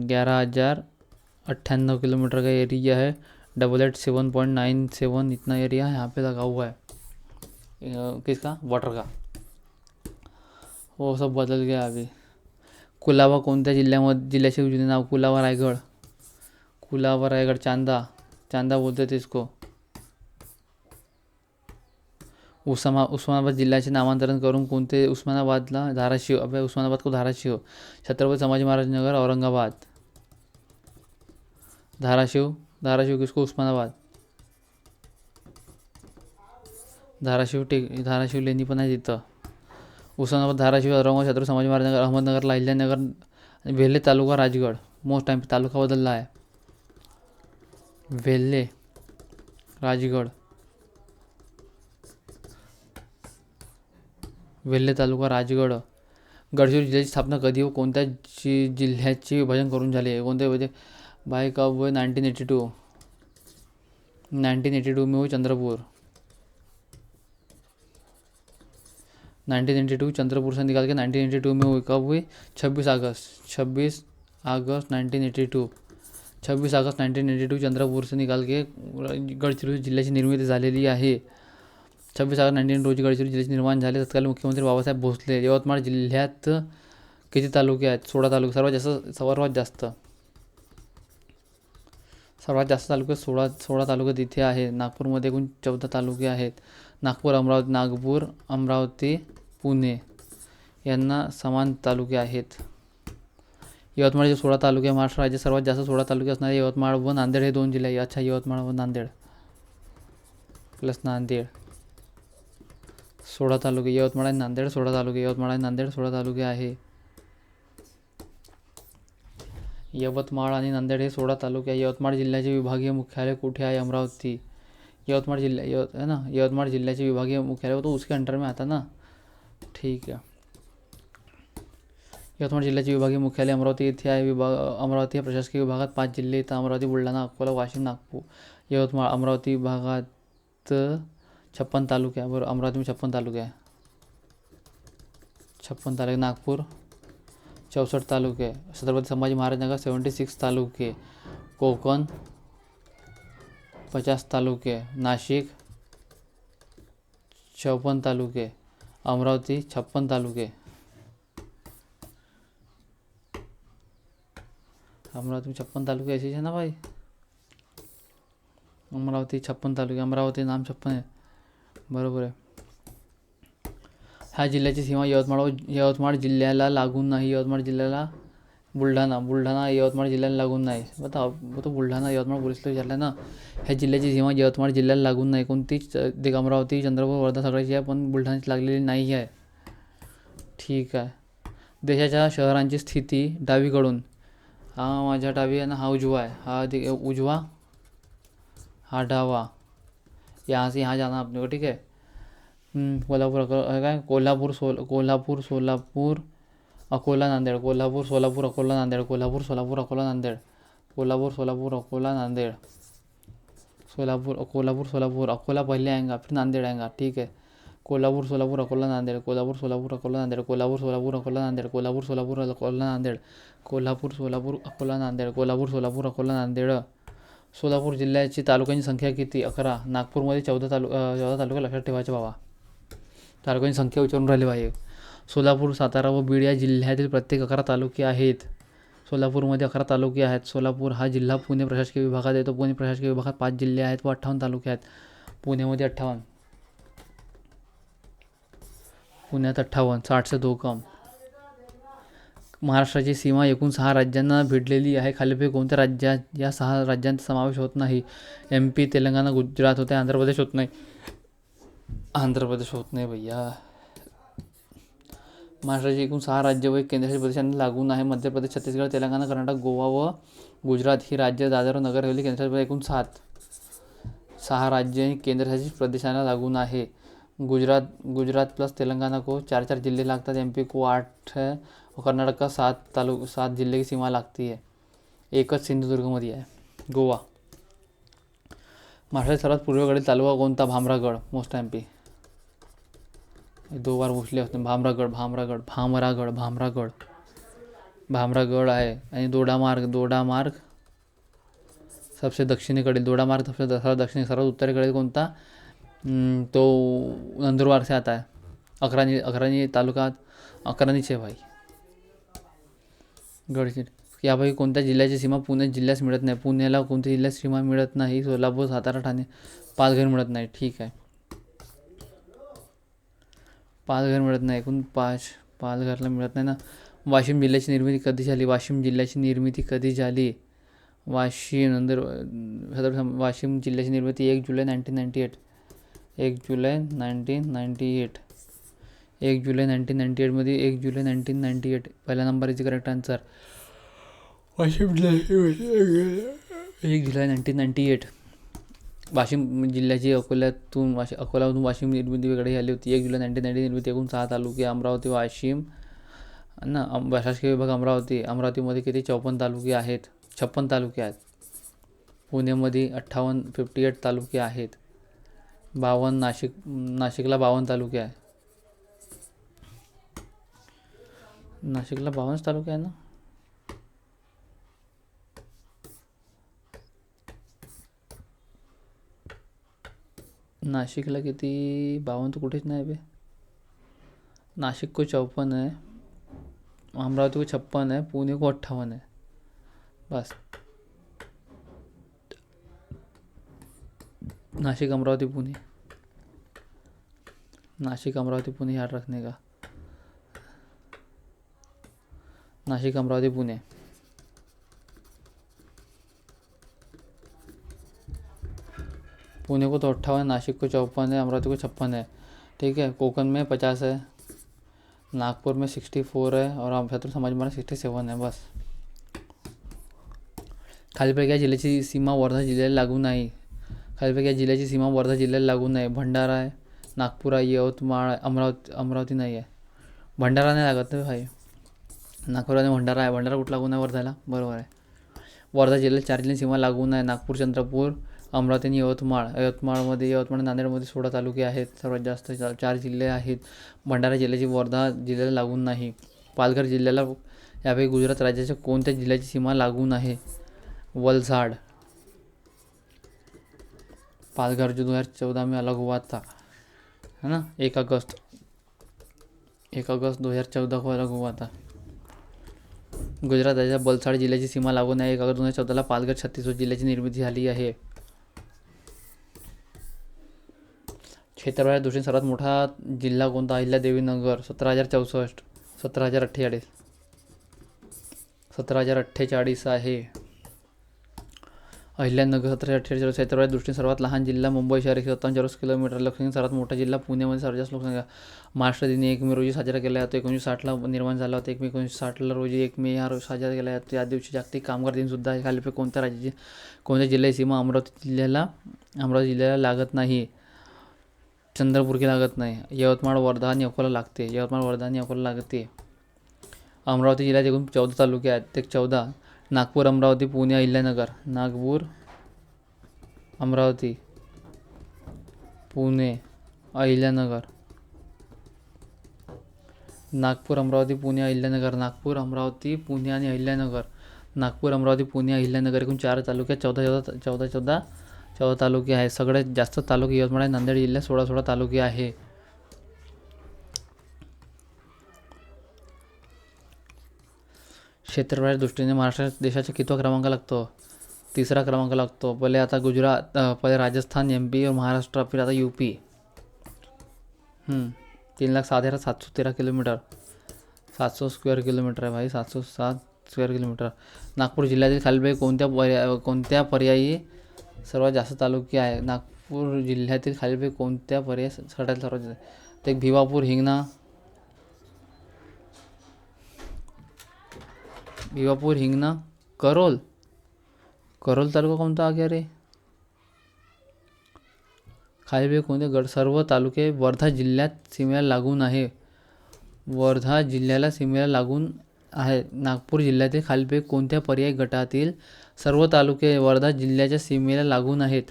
11,098 किलोमीटर का एरिया है. 797 इतना एरिया यहाँ पे लगा हुआ है. किसका? वाटर का. वो सब बदल गया अभी. कुलाबा कोणत्या जिल्ह्याचे जुने नाव? कुलाबा रायगड. चांदा बोलते थे इसको. उस्मानाबाद जिल्ह्याचे नामांतरण करून कोणते? उस्मानाबादला धाराशिव. उस्मानाबाद को धाराशिव. छत्रपती संभाजी महाराज नगर औरंगाबाद. धाराशिव किसको? उस्मानाबाद. धाराशिव लेणी पण आहे तिथं. उस्मानाबाद, धाराशिव, औरंगाबाद, छत्रपती संभाजी महाराज नगर, अहमदनगरला अहिल्यानगर, वेल्हे तालुका राजगड. मोस्ट टाइम तालुका बदलला आहे. वेल्हे, राजगड. वेल्हे तालुका राजगड. गडचिरोली जिल्ह्याची स्थापना कधी व कोणत्या जिल्ह्याचे विभाजन करून झाले? कोणते म्हणजे बाय कब? 1982 में हुई चंद्रपुर. 1982 चंद्रपुर से निकाल के 1982 में हुई. कब हुई? 26 अगस्त 1982. 26 अगस्त 1982 चंद्रपूर से निकाल के गडचिरोली जिल्ह्याची निर्मिती झालेली आहे. 26 अगस्त 19 रोजी गडचिरोली जिल्ह्याचे निर्माण झाले. तत्कालीन मुख्यमंत्री बाबासाहेब भोसले. यवतमाळ जिल्ह्यात किती तालुके आहेत? 16 तालुके. सर्वात जास्त तालुके 16 तालुके तिथे आहे. नागपूरमध्ये एकूण 14 तालुके आहेत. नागपूर, अमरावती, पुणे यांना समान तालुके आहेत. यवतमाळचे 16 तालुके. महाराष्ट्र राज्यात सर्वात जास्त 16 तालुके असणारे यवतमाळ व नांदेड हे 2 जिल्हे. अच्छा, यवतमाळ व नांदेड प्लस नांदेड 16 तालुके. यवतमाळ आणि नांदेड 16 तालुके आहे. यवतमाळ आणि नांदेड हे 16 तालुके आहे. यवतमाळ जिल्ह्याचे विभागीय मुख्यालय कुठे आहे? अमरावती. यवतमाळ जिल्हा है ना, यवतमाळ जिल्ह्याचे विभागीय मुख्यालय तो उसके अंडर में आता ना, ठीक है। यवतमाळ जिल्ह्याचे विभागीय मुख्यालय अमरावती येथे आहे। अमरावती या प्रशासकीय विभागात 5 जिल्हे येतात: अमरावती, बुलढाणा, अकोला, वाशिम, नागपूर। यवतमाळ अमरावती विभागात 56 तालुके आहे, बरोबर। अमरावती में 56 तालुके आहे, 56 तालुके। नागपूर 64 तालुके। छत्रपती संभाजी महाराज नगर 76 तालुके। कोकण 50 तालुके। नाशिक 54 तालुके। अमरावती 56 तालुके। अमरावती में 56 तालुके ऐसे है ना भाई, अमरावती 56 तालुके, अमरावती नाम 56 आहे, बरोबर आहे। ह्या जिल्ह्याची सीमा यवतमाळ जिल्ह्याला लागून नाही। यवतमाळ जिल्ह्याला बुलढाणा यवतमाळ जिल्ह्याला लागून नाही। बताओ, वो तो बुलढाणा यवतमाळ पोलीसला विचारलं ना। ह्या जिल्ह्याची सीमा यवतमाळ जिल्ह्याला लागून नाही। कोणतीच अमरावती, चंद्रपूर, वर्धा सगळ्याची आहे, पण बुलढाण्याची लागलेली नाही आहे, ठीक आहे। देशाच्या शहरांची स्थिती डावीकडून, हा माझ्या डावी आहे ना, हा उजवा आहे, हा उजवा, हा डावा। यहाँ से यहाँ जाना आपने को, ठीक है। कोल्हापूर सोलापूर अकोला नांदेड, कोल्हापूर सोलापूर अकोला नांदेड, कोल्हापूर सोलापूर अकोला नांदेड, कोल्हापूर सोलापूर अकोला नांदेड, कोल्हापूर सोलापूर अकोला पहले आएगा, फिर नांदेड़ आएगा, ठीक है। कोल्हापूर सोलापूर अकोला नांदेड़, कोल्हापूर सोलापूर अकोला नांदेड़, कोल्हापूर सोलापूर अकोला नांदेड़, कोल्हापूर सोलापूर अकोला नांदेड़, कोल्हापूर सोलापूर अकोला नांदेड़, कोल्हापूर सोलापूर अकोला नांदेड़। सोलापूर जिल्ह्याची तालुक्यांची संख्या किती? 11। नागपूरमध्ये 14 तालुके लक्षात ठेवायचे बाबा, तालुक्यांची संख्या विचारून राहिले बाई। सोलापूर, सातारा व बीड या जिल्ह्यातील प्रत्येक 11 तालुके आहेत। सोलापूरमध्ये 11 तालुके आहेत। सोलापूर हा जिल्हा पुणे प्रशासकीय विभागात येतो। पुणे प्रशासकीय विभागात 5 जिल्हे आहेत व 58 तालुके आहेत। पुण्यामध्ये 58, पुण्यात 58, 60 से 2 कम। महाराष्ट्राची सीमा एकूण 6 राज्यांना भिडलेली आहे। खालीलपैकी कोणत्या राज्यात या 6 राज्यांचा समावेश होत नाही? MP, तेलंगणा, गुजरात होते, आंध्र प्रदेश होत नाही, आंध्र प्रदेश होत नाही भैया। महाराष्ट्राची एकूण 6 राज्य व 1 केंद्रशासित प्रदेशांना लागून आहे। मध्य प्रदेश, छत्तीसगड, तेलंगणा, कर्नाटक, गोवा व गुजरात ही राज्य, दादर व नगर हवेली केंद्रशासित प्रदेश एकूण 6 राज्य आणि केंद्रशासित प्रदेशांना लागून आहे। गुजरात प्लस तेलंगाना को 4 जिले लागतात, MP को 8 है और कर्नाटक का 7 जिले की सीमा लागती है। एकच सिंधुदुर्गमध्ये आहे, गोवा। महाराष्ट्रात सर्वात पूर्वेकडील तालुका कोणता? भामरागड, मोस्ट MP, 2 बार पूछले होते। भामरागड आहे। आणि दोडामार्ग सबसे दक्षिणेकडील, दोडामार्ग सबसे दक्षिण, सर्वात उत्तरेकडील कोणता? तो नंदुरबार से आता है। अकरानी तालुका, अकरानीच आहे भाई, गडचिरोली। यापैकी कोणत्या जिल्ह्याची सीमा पुणे जिल्ह्यास मिळत नाही? पुण्याला कोणत्या जिल्ह्यात सीमा मिळत नाही? सोलापूर, सातारा, ठाणे, पालघर मिळत नाही, ठीक आहे। पालघर मिळत नाही, एकूण 5 पालघरला मिळत नाही ना। वाशिम जिल्ह्याची निर्मिती कधी झाली? वाशिम जिल्ह्याची निर्मिती कधी झाली? वाशिम जिल्ह्याची निर्मिती 1 जुलै 1998, 1 जुलै 1998, 1 जुलै 1998 मध्ये 1 जुलै 1998 पहिला number is correct answer. Washim जिल्ह्याची 1 जुलै 1998। वाशिम जिल्ह्याची अकोल्यातून वाशिम निर्मिती वेगळी झाली होती। 1 जुलै 1990 निर्मिती, एकूण 6 तालुके, अमरावती, वाशिम ना। प्रशासकीय विभाग अमरावतीमध्ये किती? 54 तालुके आहेत, 56 तालुके आहेत। पुण्यामध्ये 58 तालुके आहेत, 52, नाशिकला 52 तालुके आहे, नाशिकला 52 तालुके आहे ना। नाशिकला किती? 52 तो कुठेच नाही बे। नाशिक को 54 है, अमरावती को 56 है, पुणे को 58 है, बस। नाशिक, अमरावती, पुणे याद रखने का। नाशिक, अमरावती, पुणे। पुणे को तो 58 है, नासिक को 54 है, अमरावती को 56 है, ठीक है। कोकण में 50 है, नागपुर में 64 है और छत्रपती संभाजी महाराज 67 है, बस। खालीलपैकी या जिल्ह्याची सीमा वर्धा जिल्ह्याला लागून नाही? खालीलपैकी या जिल्ह्याची सीमा वर्धा जिल्ह्याला लागून आहे. भंडारा आहे, नागपूर आहे, यवतमाळ आहे, अमरावती नाही आहे. भंडारा नाही लागत ना भाई. नागपूर आणि भंडारा आहे. भंडारा कुठं लागून आहे? वर्धाला. बरोबर आहे. वर्धा जिल्ह्यात 4 जिल्ह्यांची सीमा लागून आहे. नागपूर, चंद्रपूर, अमरावती आणि यवतमाळ. यवतमाळ नांदेडमध्ये 16 तालुके आहेत. सर्वात जास्त 4 जिल्हे आहेत. भंडारा जिल्ह्याची वर्धा जिल्ह्याला लागून नाही. पालघर जिल्ह्याला यापैकी गुजरात राज्याच्या कोणत्या जिल्ह्याची सीमा लागून आहे? वलसाड. पालघर जो 2014 में अलग हुआ था, है ना, 1 अगस्त 2014 को अलग हुआ था. गुजरात राज्याच्या वलसाड जिल्ह्याची सीमा लागून आहे. 1 अगस्त 2014 पालघर छत्तीसगड जिल्ह्याची निर्मिती झाली आहे. क्षेत्रफळाच्या दृष्टीने सर्वात मोठा जिल्हा कोणता? अहिल्यादेवीनगर. 17,064. 17,048. 17,048 आहे. अहिल्यानगर 17,048. क्षेत्रफळाच्या दृष्टीने सर्वात लहान जिल्हा मुंबई शहर 157 चौरस किलोमीटर. लोकसंख्येने सर्वात मोठा जिल्हा पुण्यामध्ये सर्वात जास्त लोकसंख्या. महाराष्ट्र दिन 1 मे रोजी साजरा केला जातो. 1960ला निर्माण झाला होता. 1 मे 1960 रोजी 1 मे हा रोज साजरा केला जातो. या दिवशी जागतिक कामगार दिन सुद्धा आहे. खालीलपैकी कोणत्या जिल्ह्याची सीमा अमरावती जिल्ह्याला लागत नाही? चंद्रपूर की लागत नाही. यवतमाळ, वर्धा आणि अकोला लागते. लागते. अमरावती जिल्ह्यात एकूण 14 तालुके आहेत. ते 14. नागपूर, अमरावती, पुणे, अहिल्यानगर. नागपूर, अमरावती, पुणे, अहिल्यानगर. नागपूर, अमरावती, पुणे, अहिल्यानगर. नागपूर, अमरावती, पुणे आणि अहिल्यानगर. नागपूर, अमरावती, पुणे, अहिल्यानगर. एकूण 4 तालुक्यात 14 तालुके आहेत. सगळ्यात जास्त तालुके यवतमाळ आणि नांदेड जिल्ह्यात 16 तालुके आहे. क्षेत्रफळाच्या दृष्टीने महाराष्ट्र देशाचा कितवा क्रमांक लागतो? 3रा क्रमांक लागतो. पहिले आता पहिले राजस्थान, MP और महाराष्ट्र, फिर आता UP. 3,07,713 किलोमीटर. 700 स्क्वेअर किलोमीटर आहे भाई. 707 स्क्वेअर किलोमीटर. नागपूर जिल्ह्यातील खालीलपैकी कोणत्या पर्यायी सर्वात जास्त तालुके आहे? नागपूर जिल्ह्यातील खालीलपैकी कोणत्या पर्यायी सर्वात जास्त? ते भिवापूर, हिंगणा, करोल. तालुका कोणता आ गया रे? खालीलपैकी कोणते सर्व तालुके वर्धा जिल्ह्यात सीमेला लागून आहे? वर्धा जिल्ह्याला सीमेला लागून आहे. नागपूर जिल्ह्यातील खालीलपैकी कोणत्या पर्यायी गटातील सर्व तालुके वर्धा जिल्ह्याच्या सीमेला लागून आहेत?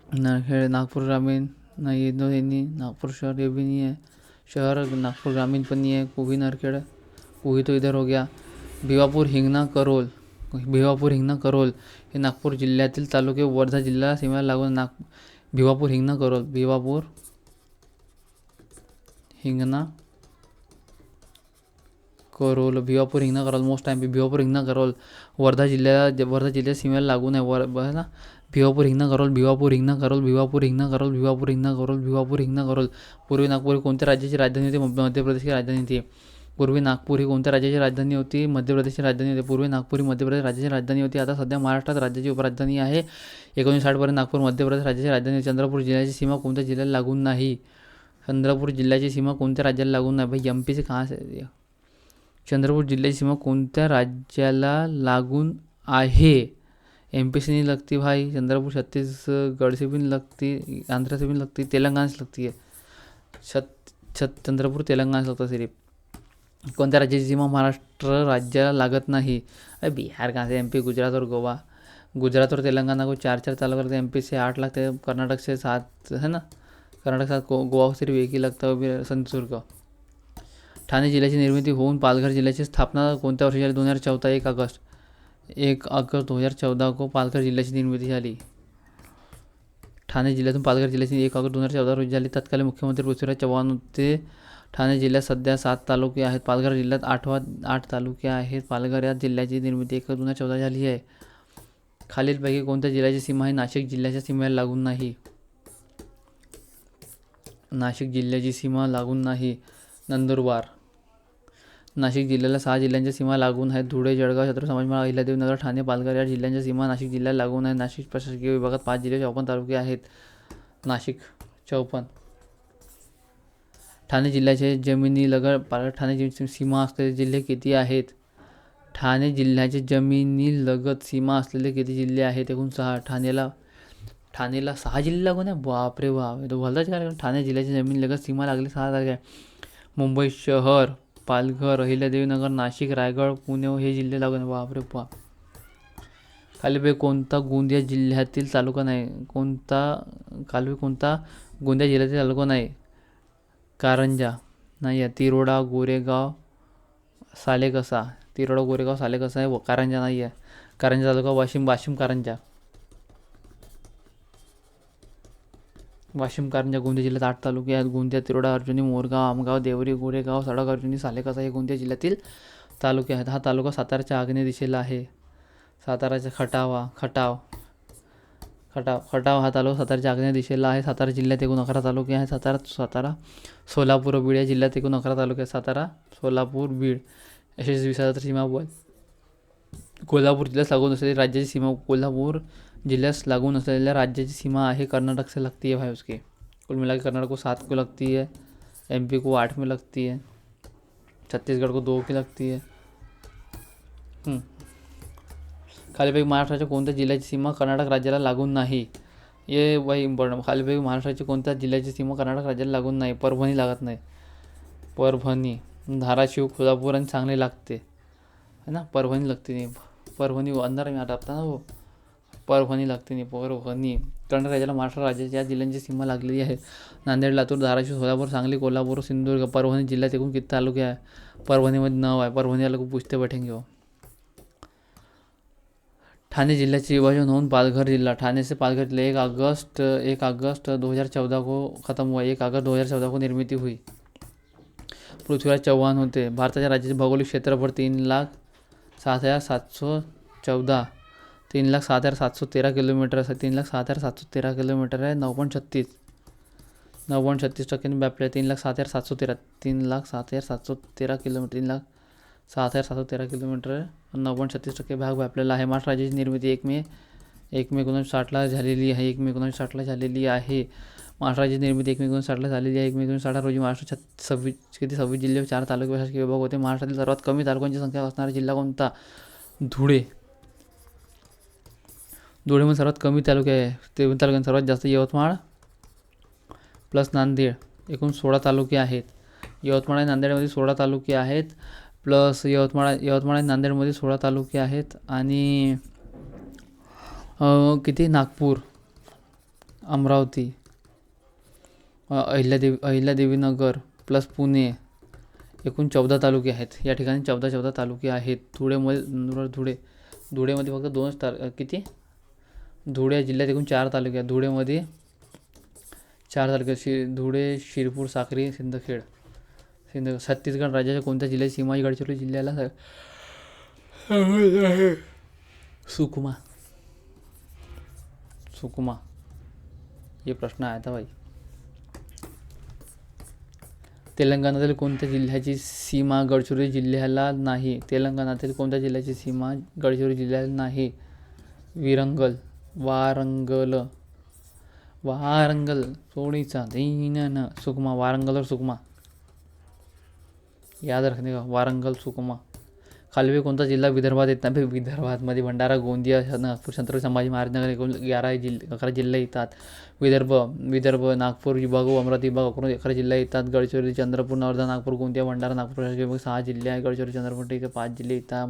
नागपूर ग्रामीण नाही, नागपूर शहर ये भी नहीं है. शहर नागपूर ग्रामीण पण नहीं है. कुही, नरखेड, कुही तो इधर हो गया. भिवापूर, हिंगणा, करोल हे नागपूर जिल्ह्यातील तालुके वर्धा जिल्ह्याला सीमेला लागून. भिवापूर, हिंगणा, करोल. मोस्ट टाइम भिवापूर, हिंगणा, करोल वर्धा जिल्ह्याच्या सीमेला लागून आहे. ना, भिवापूर, हिंगणा, करोल. पूर्वी नागपूर कोणत्या राज्याची राजधानी होती? मध्य प्रदेशची राजधानी होती. पूर्वी नागपूर ही कोणत्या राज्याची राजधानी होती? मध्य प्रदेशची राजधानी होती. पूर्वी नागपूर ही मध्य प्रदेश राज्याची राजधानी होती. आता सध्या महाराष्ट्रात राज्याची उपराजधानी आहे. 1960 पर्यंत नागपूर मध्य प्रदेश राज्याची राजधानी होती. चंद्रपूर जिल्ह्याची सीमा कोणत्या जिल्ह्याला लागून नाही? चंद्रपूर जिल्ह्याची सीमा कोणत्या राज्याला लागून नाही? भाई MP से कहाँ से? चंद्रपूर जिल्ह्याची सीमा कोणत्या राज्याला लागून आहे? MP से नहीं लगती भाई. चंद्रपूर छत्तीसगढ़ से भी नहीं लगती, आंध्र से भी नहीं लगती, तेलंगाना से लगती है. चंद्रपूर तेलंगाना से लगता सिर्फ. कोणत्या राज्याची सीमा महाराष्ट्र राज्याला लागत नाही? अरे बिहार कहाँ से? MP, गुजरात और गोवा. गुजरात और तेलंगाना को 4 तालुके लगते हैं. MP से 8 लगते हैं. कर्नाटक से 7 है ना. कर्नाटक से 7. गोवा सिर्फ 1 ही लगता है, सिंधुदुर्ग. ठाणे जिल्ह्याची निर्मिती होऊन पालघर जिल्ह्याची स्थापना कोणत्या वर्षी झाली? 2014. 1 अगस्त 2014 को पालघर जिल्ह्याची निर्मिती झाली. ठाणे जिल्ह्यातून पालघर जिल्ह्याची 1 अगस्त 2014 रोजी झाली. तत्कालीन मुख्यमंत्री पृथ्वीराज चव्हाण होते. ठाणे जिल्ह्यात सध्या 7 तालुके आहेत. पालघर जिल्ह्यात 8 तालुके आहेत. पालघर या जिल्ह्याची निर्मिती 1 अगस्त 2014 झाली आहे. खालीलपैकी कोणत्या जिल्ह्याची सीमा ही नाशिक जिल्ह्याच्या सीमेला लागून नाही? नाशिक जिल्ह्याची सीमा लागून नाही. नंदुरबार. नाशिक जिल्ह्याला 6 जिल्ह्यांच्या सीमा लागून आहेत. धुळे, जळगाव, छत्रपती संभाजीनगर, अहिल्यादेवीनगर, ठाणे, पालघर या जिल्ह्यांच्या सीमा नाशिक जिल्ह्याला लागून आहेत. नाशिक प्रशासकीय विभागात 5 जिल्हे 54 तालुके आहेत. नाशिक 54. ठाणे जिल्ह्याचे जमिनीलगत ठाणे सीमा असलेले जिल्हे किती आहेत? ठाणे जिल्ह्याचे जमिनीलगत सीमा असलेले किती जिल्हे आहेत? एकूण 6. ठाणेला 6 जिल्हे लागून आहे? बापरे बाप, हे तर बोलताच काय. ठाणे जिल्ह्याची जमिनीलगत सीमा लागली 6 तारखे. मुंबई शहर, पालघर, अहिल्यादेवीनगर, नाशिक, रायगड, पुणे हे जिल्हे लागून आहे. बापरे बाप. खालीलपैकी कोणता गोंदिया जिल्ह्यातील तालुका नाही? कोणता गोंदिया जिल्ह्यातील तालुका नाही? कारंजा नाही आहे. तिरोडा, गोरेगाव, सालेकसा. तिरोडा, गोरेगाव, सालेकसा आहे. कारंजा नाही आहे. कारंजा तालुका वाशिम कारंजा. कारंजा गोंदिया जिल्ह्यात 8 तालुके आहेत. गोंदिया, तिरोडा, अर्जुनी, मोरगाव, आमगाव, देवरी, गोरेगाव, सडक, अर्जुनी, सालेकसा हे गोंदिया जिल्ह्यातील तालुके आहेत. हा तालुका साताराच्या आग्नेय दिशेला आहे. साताराच्या खटाव हा तालुका साताराच्या आग्नेय दिशेला आहे. सातारा जिल्ह्यात एकूण 11 तालुके आहेत. सातारा, सोलापूर, बीड या जिल्ह्यात एकूण 11 तालुके आहेत. सातारा, सोलापूर, बीड यशस्वी विसाव्या सीमा बल. कोल्हापूर जिल्ह्यास लागून असलेली राज्याची सीमा. कोल्हापूर जिल्ह्यास लागून असलेल्या राज्याची सीमा आहे कर्नाटक से लगती है भाई उसकी. कुल मिला के कर्नाटक को 7 को लगती है, MP को 8 में लगती है, छत्तीसगढ़ को 2 की लगती है. खालीपैकी महाराष्ट्राच्या कोणत्या जिल्ह्याची सीमा कर्नाटक राज्याला लागून नाही? ये बाई इम्पॉर्टंट. खालीपैकी महाराष्ट्राची कोणत्या जिल्ह्याची सीमा कर्नाटक राज्याला लागून नाही? परभणी लागत नाही. परभणी, धाराशिव, कोल्हापूर आणि सांगली लागते है ना. परभणी लागते नाही. परभणी अंधार मी आटपता ना हो. परभणी लागते नाही. परभणी. कर्नाटक राज्याला महाराष्ट्र राज्याच्या जिल्ह्यांची सीमा लागलेली आहे. नांदेड, लातूर, धाराशिव, सोलापूर, सांगली, कोल्हापूर, सिंधुदुर्ग. परभणी जिल्ह्यात एकूण किती तालुके आहे? परभणीमध्ये 9 आहे. परभणी वाले को पूछते बैठेंगे हो. ठाणे जिल्ह्याचे विभाजन होऊन पालघर जिल्हा. ठाणे से पालघर जिला 1 अगस्त 2014 को खत्म हुआ. 1 अगस्त 2014 को निर्मिती हुई. पृथ्वीराज चव्हाण होते. भारताच्या राज्याचे भौगोलिक क्षेत्रफळ 3,07,714 3,07,713 किलोमीटर आहे. 3,07,713 किलोमीटर आहे. 9.36% व्यापले. 3,07,713 3,07,713 किलोमीटर 3,07,713 किलोमीटर आहे. 9.36% भाग व्यापलेला आहे. महाराष्ट्र राज्याची निर्मिती 1 मे 1960ला झालेली आहे. 1 मे 1960ला झालेली आहे. महाराष्ट्र राज्याची निर्मिती 1 मे 1960ला झालेली आहे. 1 मे 1960 रोजी महाराष्ट्रात 26 जिल्हे व 4 तालुके प्रशासकीय विभाग होते. महाराष्ट्रातील सर्वात कमी तालुक्यांची संख्या असणारा जिल्हा कोणता? धुळे. धुळेमध्ये सर्वात कमी तालुके आहे. 23 तालुक्यांत सर्वात जास्त यवतमाळ प्लस नांदेड. एकूण 16 तालुके आहेत. यवतमाळ आणि नांदेडमध्ये 16 तालुके आहेत. प्लस यवतमाळ आणि नांदेडमध्ये 16 तालुके आहेत. आणि किती? नागपूर, अमरावती, अहिल्यादेवीनगर प्लस पुणे एकूण 14 तालुके आहेत. या ठिकाणी 14 तालुके आहेत. धुळेमध्ये फक्त 2 किती? धुळे जिल्ह्यात एकूण 4 तालुके आहेत. धुळेमध्ये 4 तालुके. धुळे, शिरपूर, साक्री, सिंदखेड. छत्तीसगड राज्याच्या कोणत्या जिल्ह्याची सीमा गडचिरोली जिल्ह्याला सुकमा. ये प्रश्न आया था भाई. तेलंगणातील कोणत्या जिल्ह्याची सीमा गडचिरोली जिल्ह्याला नाही? तेलंगणातील कोणत्या जिल्ह्याची सीमा गडचिरोली जिल्ह्याला नाही? वारंगल थोडीचा दीन सुकमा. वारंगल और सुकमा याद रखने का. वारंगल, सुकमा. खालीपैकी कोणता जिल्हा विदर्भात येत नाही? विदर्भामध्ये भंडारा, गोंदिया, नागपूर, छत्रपती संभाजी महाराज नगर एकूण 11 जिल्हे येतात. विदर्भ नागपूर विभाग, अमरावती विभाग करून 11 जिल्हे येतात. गडचिरोली, चंद्रपूर, वर्धा, नागपूर, गोंदिया, भंडारा, नागपूर प्रशासकीय विभाग 6 जिल्हे आहे. गडचिरोली, चंद्रपूर ठीक आहे 5 जिल्हे येतात.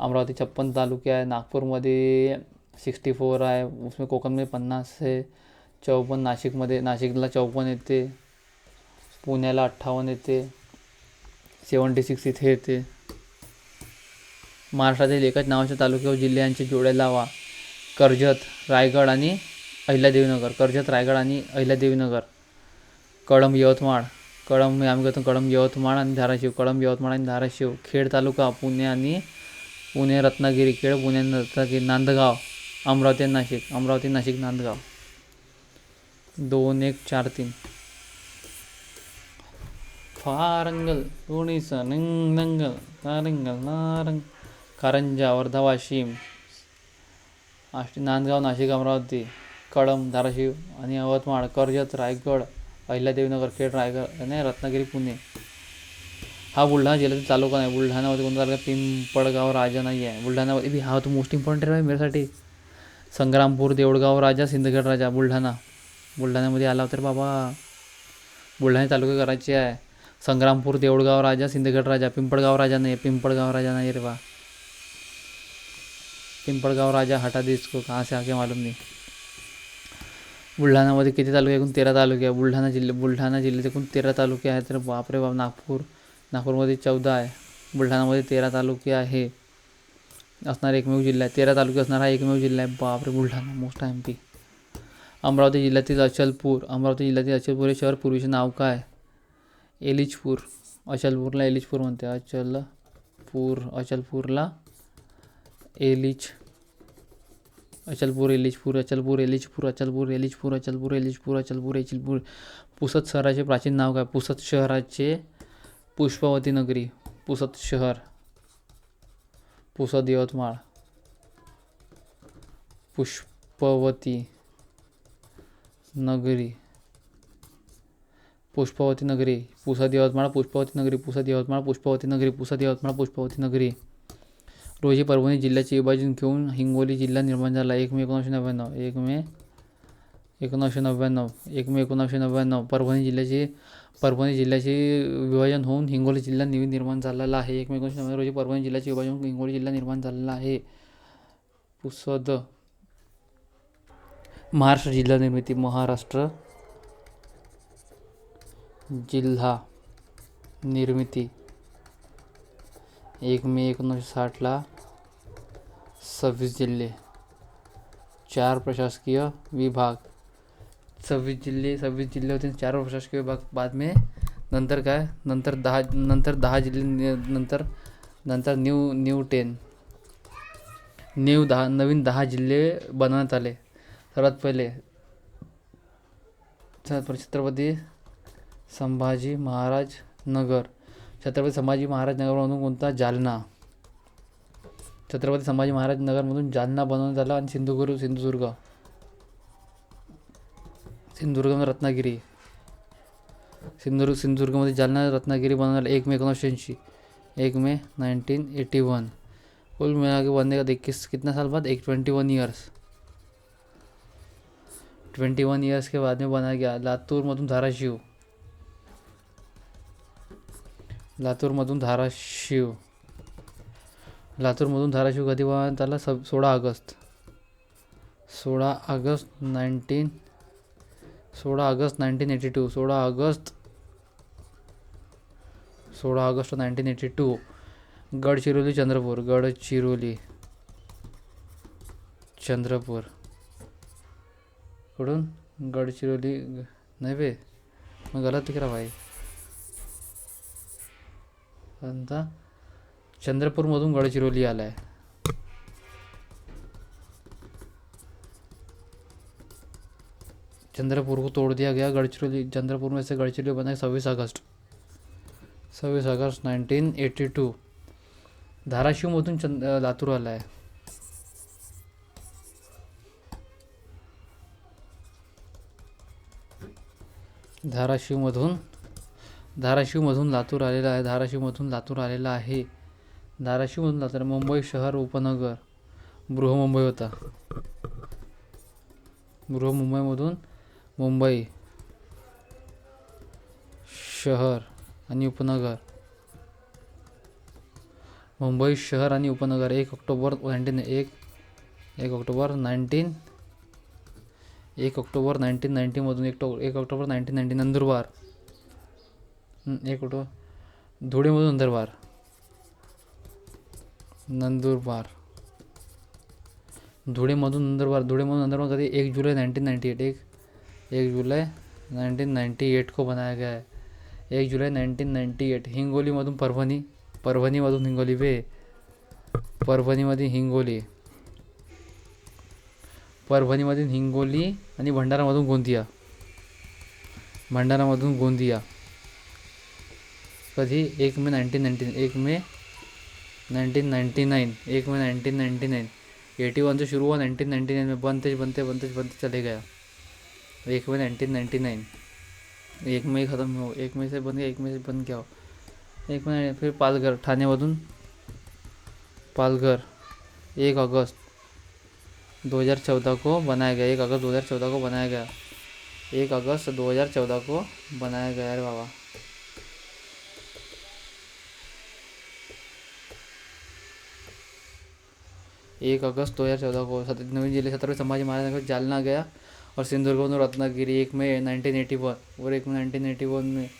अमरावती 56 तालुके आहे. नागपूरमध्ये 64 आहे. उसमें कोकणमध्ये 50 आहे. 54 नाशिकला 54 येते. पुण्याला 58 येते. 76 इथे येते. महाराष्ट्रातील एकच नावाच्या तालुके व जिल्ह्यांचे जोड्या लावा. कर्जत, रायगड आणि अहिल्यादेवीनगर. कळंब, यवतमाळ. कळंब, यवतमाळ आणि धाराशिव. खेड तालुका पुणे, रत्नागिरी. खेड, पुणे, रत्नागिरी. नांदगाव, अमरावती, नाशिक. नांदगाव 2-1-4-3. फारंगल, लोणीचा, नंगल, नारंग, कारंजा, वर्धा, वाशिम, नांदगाव, नाशिक, अमरावती, कळंब, धाराशिव आणि यवतमाळ. कर्जत, रायगड, अहिल्यादेवीनगर. खेड, रायगड आणि रत्नागिरी, पुणे. हा बुलढाणा जिल्ह्यातील तालुका नाही. बुलढाणामध्ये कोणता तालुका? पिंपळगाव राजा नाही आहे बुलढाणामध्ये. बी हा तो मोस्ट इम्पॉर्टंट आहे मेऱ्यासाठी. संग्रामपूर, देऊळगाव राजा, सिंदखेड राजा, बुलढाणा. बुलढाण्यामध्ये आला तर बाबा बुलढाणा तालुका करायचे आहे. संग्रामपूर, देऊळगाव राजा, सिंदखेड राजा. पिंपळगाव राजा नाही, पिंपळगाव राजा नाही रे बा. पिंपळगाव राजा हटा दे इसको, कहाँ से आके मालूम नहीं. बुलढाणामध्ये किती तालुके? एकूण 13 तालुके आहे. बुलढाणा जिल्ह्यात एकूण 13 तालुके आहेत. तर बापरे बाप. नागपूरमध्ये 14 आहे. बुलढाणामध्ये 13 तालुके आहे असणारा एकमेव जिल्हा आहे. 13 तालुके असणारा एकमेव जिल्हा आहे. बापरे बुलढाणा मोस्ट आहे MP. अमरावती जिल्ह्यातील अचलपूर हे शहर पूर्वीचे नाव काय? एलिचपूर. अचलपूरला एलिचपूर म्हणते. अचलपूरला एलिचपूर. पुसद शहराचे प्राचीन नाव काय? पुसद शहराचे पुष्पवती नगरी. पुसद शहर. पुसद यवतमाळ. पुष्पवती नगरी. पुसद यवतमाळ पुष्पवती नगरी. रोजी परभणी जिल्ह्याचे विभाजन घेऊन हिंगोली जिल्हा निर्माण झाला. 1 मे 1999. परभणी जिल्ह्याचे विभाजन होऊन हिंगोली जिल्हा निर्माण झालेला आहे. 1 मे 1999 रोजी परभणी जिल्ह्याचे विभाजन होऊन हिंगोली जिल्हा निर्माण झालेला आहे. पुसद. महाराष्ट्र जिल्हा निर्मिती. महाराष्ट्र जिल्हा निर्मिती 1 मे 1960ला 26 जिल्हे, 4 प्रशासकीय विभाग. 26 जिल्हे होते, 4 प्रशासकीय विभाग. बाद में नंतर काय? नंतर 10 जिल्हे. नंतर नवीन 10 जिल्हे बनवण्यात आले. सर्वात पहिले छत्रपती संभाजी महाराज नगर. छत्रपती संभाजी महाराज नगरमधून कोणता? जालना. छत्रपती संभाजी महाराज नगरमधून जालना बनवण्यात आला. आणि सिंधुदुर्ग रत्नागिरी. सिंधुदुर्गमध्ये जालना रत्नागिरी बनवण्यात 1 मे 1980. 1 मे 1981. कुल मिला के बनने का 21 कितना साल बाद? 21 ईयर्स. 21 ईयर्स के बाद में बनाया गया. लातूरमधून धाराशिव. लातूरमधून धाराशिव कधी बनवण्यात आला? 16 ऑगस्ट 1982. 16 ऑगस्ट 1982. गडचिरोली चंद्रपूर. कडून गडचिरोली नाही बे, मग गलत करा भाई. आता चंद्रपूरमधून गडचिरोली आला आहे. चंद्रपुर को तोड़ दिया गया. चंद्रपुर में से गडचिरोली बना 26 अगस्त 1982. धाराशिवमधून लातूर आला आहे. धाराशिवमधून लातूर आलेला आहे. मुंबई शहर उपनगर. बृहमुंबई होता. बृहमुंबईमधून मुंबई शहर आणि उपनगर. 1 ऑक्टोबर 1990 मधून 1 ऑक्टोबर 1990 नंदुरबार. धुळेमधून नंदुरबार. धुळेमधून कधी? 1 जुलाई 1998. 1 जुलाई 1998 को बनाया गया है. 1 जुलाई 1998. हिंगोलीमधून परभणीमधून हिंगोली बे. परभणीमध्ये हिंगोली आणि भंडारामधून गोंदिया. कधी? 1 मे 1999. 81 से शुरू हुआ, 1999 में बनते चले गया. 1 मई 1999. 1 मई ख़त्म हो, 1 मई से बन गया. 1 मई से बन गया. एक मिनट, फिर पालघर, ठाणेमधून पालघर 1 अगस्त 2014 को बनाया गया। 1 अगस्त 2014 को बनाया गया। 1 अगस्त 2014 को बनाया गया। अरे बाबा, 1 अगस्त 2014 को नवीन जिले छत्रपति संभाजी महाराज नगर जालना गया और सिंधुदुर्ग रत्नागिरी 1 मई 1981 और 1 मई 1981 में।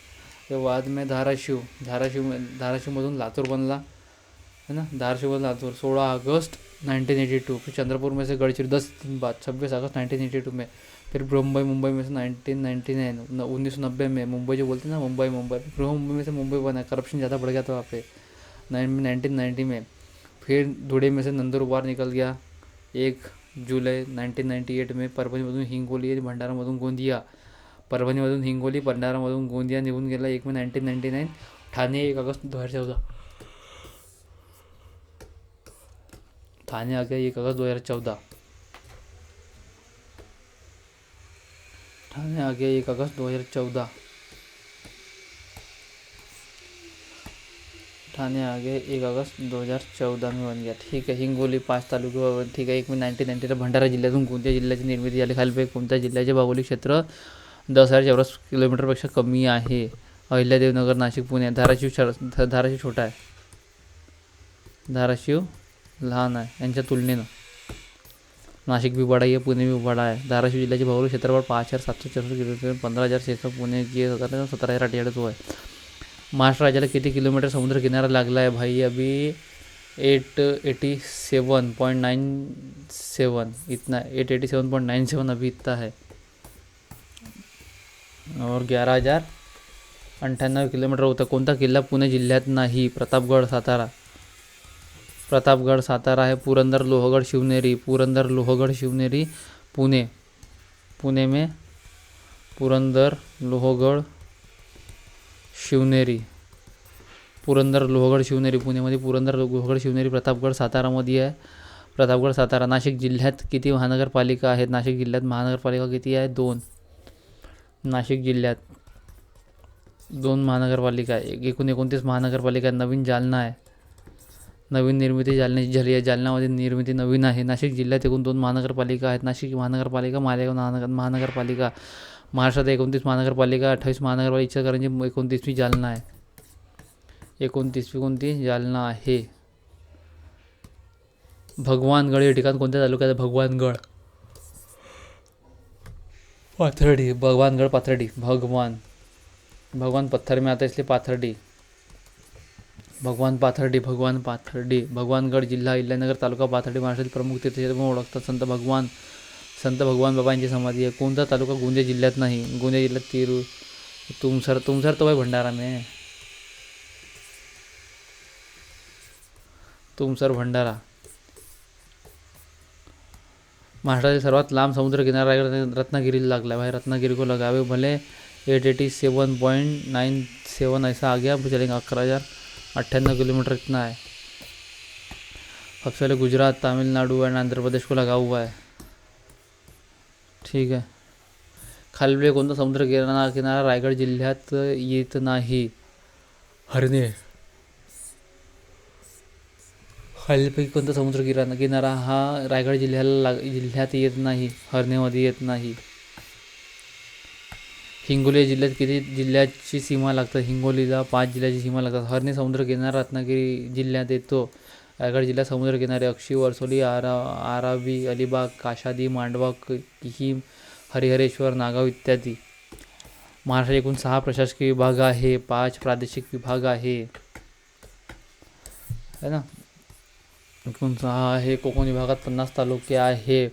के बाद में धाराशिवमधून लातूर बनला है ना, धाराशिवमधून लातूर 16 अगस्त 1982। फिर चंद्रपुर में से गढ़चिरौली 10 दिन बाद 26 अगस्त 1982 में। फिर मुंबई में से 1999 1990 में। मुंबई जो बोलते हैं ना, मुंबई मुंबई में से मुंबई बना, करप्शन ज़्यादा बढ़ गया था वहाँ पे 1990 में। फिर धुळे में से नंदुरबार निकल गया 1 जुलाई 1998 में। परभणीमधून हिंगोली, भंडारामधून गोंदिया, परभणीमधून हिंगोली, भंडारामधून गोंदिया निघून गेला 1 मई 1999। ठाणे 1 अगस्त 2014। ठाणे आ गया 1 अगस्त 2014। ठाणे आ गया 1 अगस्त 2014। ठाणे आ गए 1 अगस्त 2014 में बन गया। ठीक आहे, हिंगोली 5 तालुके। ठीक आहे, 1 मे 1990 भंडारा जिल्ह्यातून कोणत्या जिल्ह्याची निर्मिती झाली? खालीलपैकी कोणत्या जिल्ह्याचे भौगोलिक क्षेत्र 10,000 चौरस किलोमीटरपेक्षा कमी आहे? अहिल्यादेवनगर, नाशिक, पुणे। धाराशिव छोटा आहे, धाराशिव लहान आहे यांच्या तुलनेनं। नाशिक भी बड़ा आहे, पुणे भी बड़ा आहे। धाराशिव जिल्ह्याचे भौगोलिक क्षेत्रफळ 5,764 किलोमीटर, 15,600। पुणे जे 17,048 आहे। महाराष्ट्र राज्याला किती किलोमीटर समुद्र किनारा लागला है भाई? अभी 887.97 इतना, 887.97 अभी इतना है। और 11,098 किलोमीटर होता। कोणता किल्ला पुणे जिल्ह्यात नाही? प्रतापगड, सातारा है। पुरंदर, लोहगड, शिवनेरी, पुणे में पुरंदर, लोहगड, शिवनेरी। पुणेमध्ये पुरंदर, लोहगड, शिवनेरी। प्रतापगड सातारामध्ये आहे, प्रतापगड सातारा। नाशिक जिल्ह्यात किती महानगरपालिका आहेत? नाशिक जिल्ह्यात महानगरपालिका किती आहे? 2। नाशिक जिल्ह्यात 2 महानगरपालिका आहे। एकूण 29 महानगरपालिका. नवीन जालना आहे, नवीन निर्मिती जालन्याची झाली आहे, जालन्यामध्ये निर्मिती नवीन आहे। नाशिक जिल्ह्यात एकूण 2 महानगरपालिका आहेत, नाशिक महानगरपालिका, मालेगाव महानगरपालिका। महाराष्ट्रात 29 महानगरपालिका, 28 महानगरपालिका, इचलकरंजी 29वी जालना आहे, 29वी कोणती? जालना आहे। भगवानगड हे ठिकाण कोणत्या तालुक्यात आहे? भगवानगड पाथर्डी, भगवान पत्थर में आता इसलिए पाथर्डी, भगवानगड जिल्हा अहिल्यानगर तालुका पाथर्डी महाराष्ट्रातील प्रमुख तीर्थक्षेत्र म्हणून ओळखतात। संत भगवान बाबा यांची समाधी आहे। कोणता तालुका गोंदिया जिल्ह्यात नाही? गोंदिया जिल्ह्यात तुमसर तो भाई भंडारा में, भंडारा। महाराष्ट्रातील सर्वात लांब समुद्र किनारा रत्नागिरीला लागला भाई, रत्नागिरी को लगावे भले 887.97 ऐसा आ गया, चलेंगे 11,098 किलोमीटर इतना है। सबसे पहले गुजरात, तमिलनाडु एंड आंध्र प्रदेश को लगा हुआ है। ठीक है, खालील कोणता समुद्र किनारा रायगड जिल्ह्यात येत नाही? हरणे। खालीलपैकी कोणता समुद्र किनारा हा रायगड जिल्ह्यात येत नाही? हरणेमध्ये येत नाही। हिंगोली जिल्ह्यात किती जिल्ह्याची सीमा लागतात? हिंगोलीला 5 जिल्ह्याची सीमा लागतात। हरणे समुद्र किनारा रत्नागिरी जिल्ह्यात येतो। रायगड जिल्ह्यात समुद्र किनारे अक्षी, वर्सोली, आरावी, अलिबाग, काशादी, मांडवा, किहीम, हरिहरेश्वर, नागाव इत्यादी। महाराष्ट्रात एकूण 6 प्रशासकीय विभाग आहे, 5 प्रादेशिक विभाग आहे, है ना। एकूण 6 आहे। कोकण विभागात 50 तालुके आहे।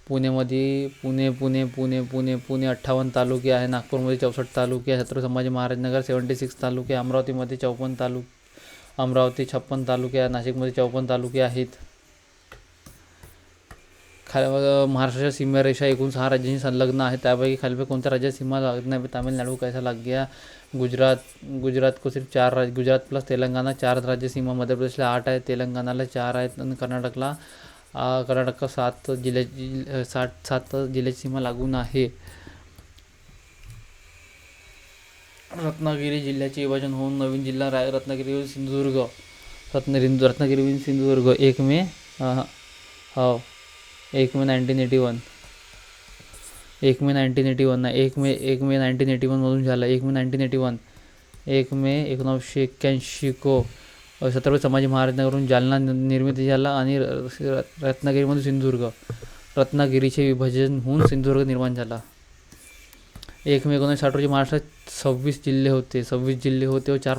पुणे 58 तालुके आहे। नागपूरमध्ये 64 तालुके आहे। छत्रपती संभाजी महाराज नगर 76 तालुके. अमरावतीमध्ये 56 तालुके आहे. नाशिकमध्ये 54 तालुके आहेत. महाराष्ट्राच्या सीमारेषा एकूण 6 राज्यांशी संलग्न आहे, त्यापैकी खालीलपैकी कोणत्या राज्यात सीमा लागत नाही? तामिळनाडू कैसा लग गया? गुजरात को सिर्फ 4 राज्य, गुजरात प्लस तेलंगाना 4 राज्य सीमा, मध्य प्रदेशला 8 आहे, तेलंगानाला 4 आहेत आणि कर्नाटकला 7 जिल्ह्याची सीमा लागून आहे। रत्नागिरी जिल्ह्याचे विभाजन होऊन नवीन जिल्हा रत्नागिरी सिंधुदुर्ग रत्नागिरी सिंधुदुर्ग 1 मे हो 1 मे 1981 1 मे 1981 ना 1 मे 1981 मधून झाला. 1 मे 1981 1 मे 1981 को छत्रपती संभाजी महाराजांवरून जालना निर्मिती झाला आणि रत्नागिरीमधून सिंधुदुर्ग रत्नागिरीचे विभाजन होऊन सिंधुदुर्ग निर्माण झाला. 1 मे 1960 रोजी महाराष्ट्रात 26 जिल्हे होते व 4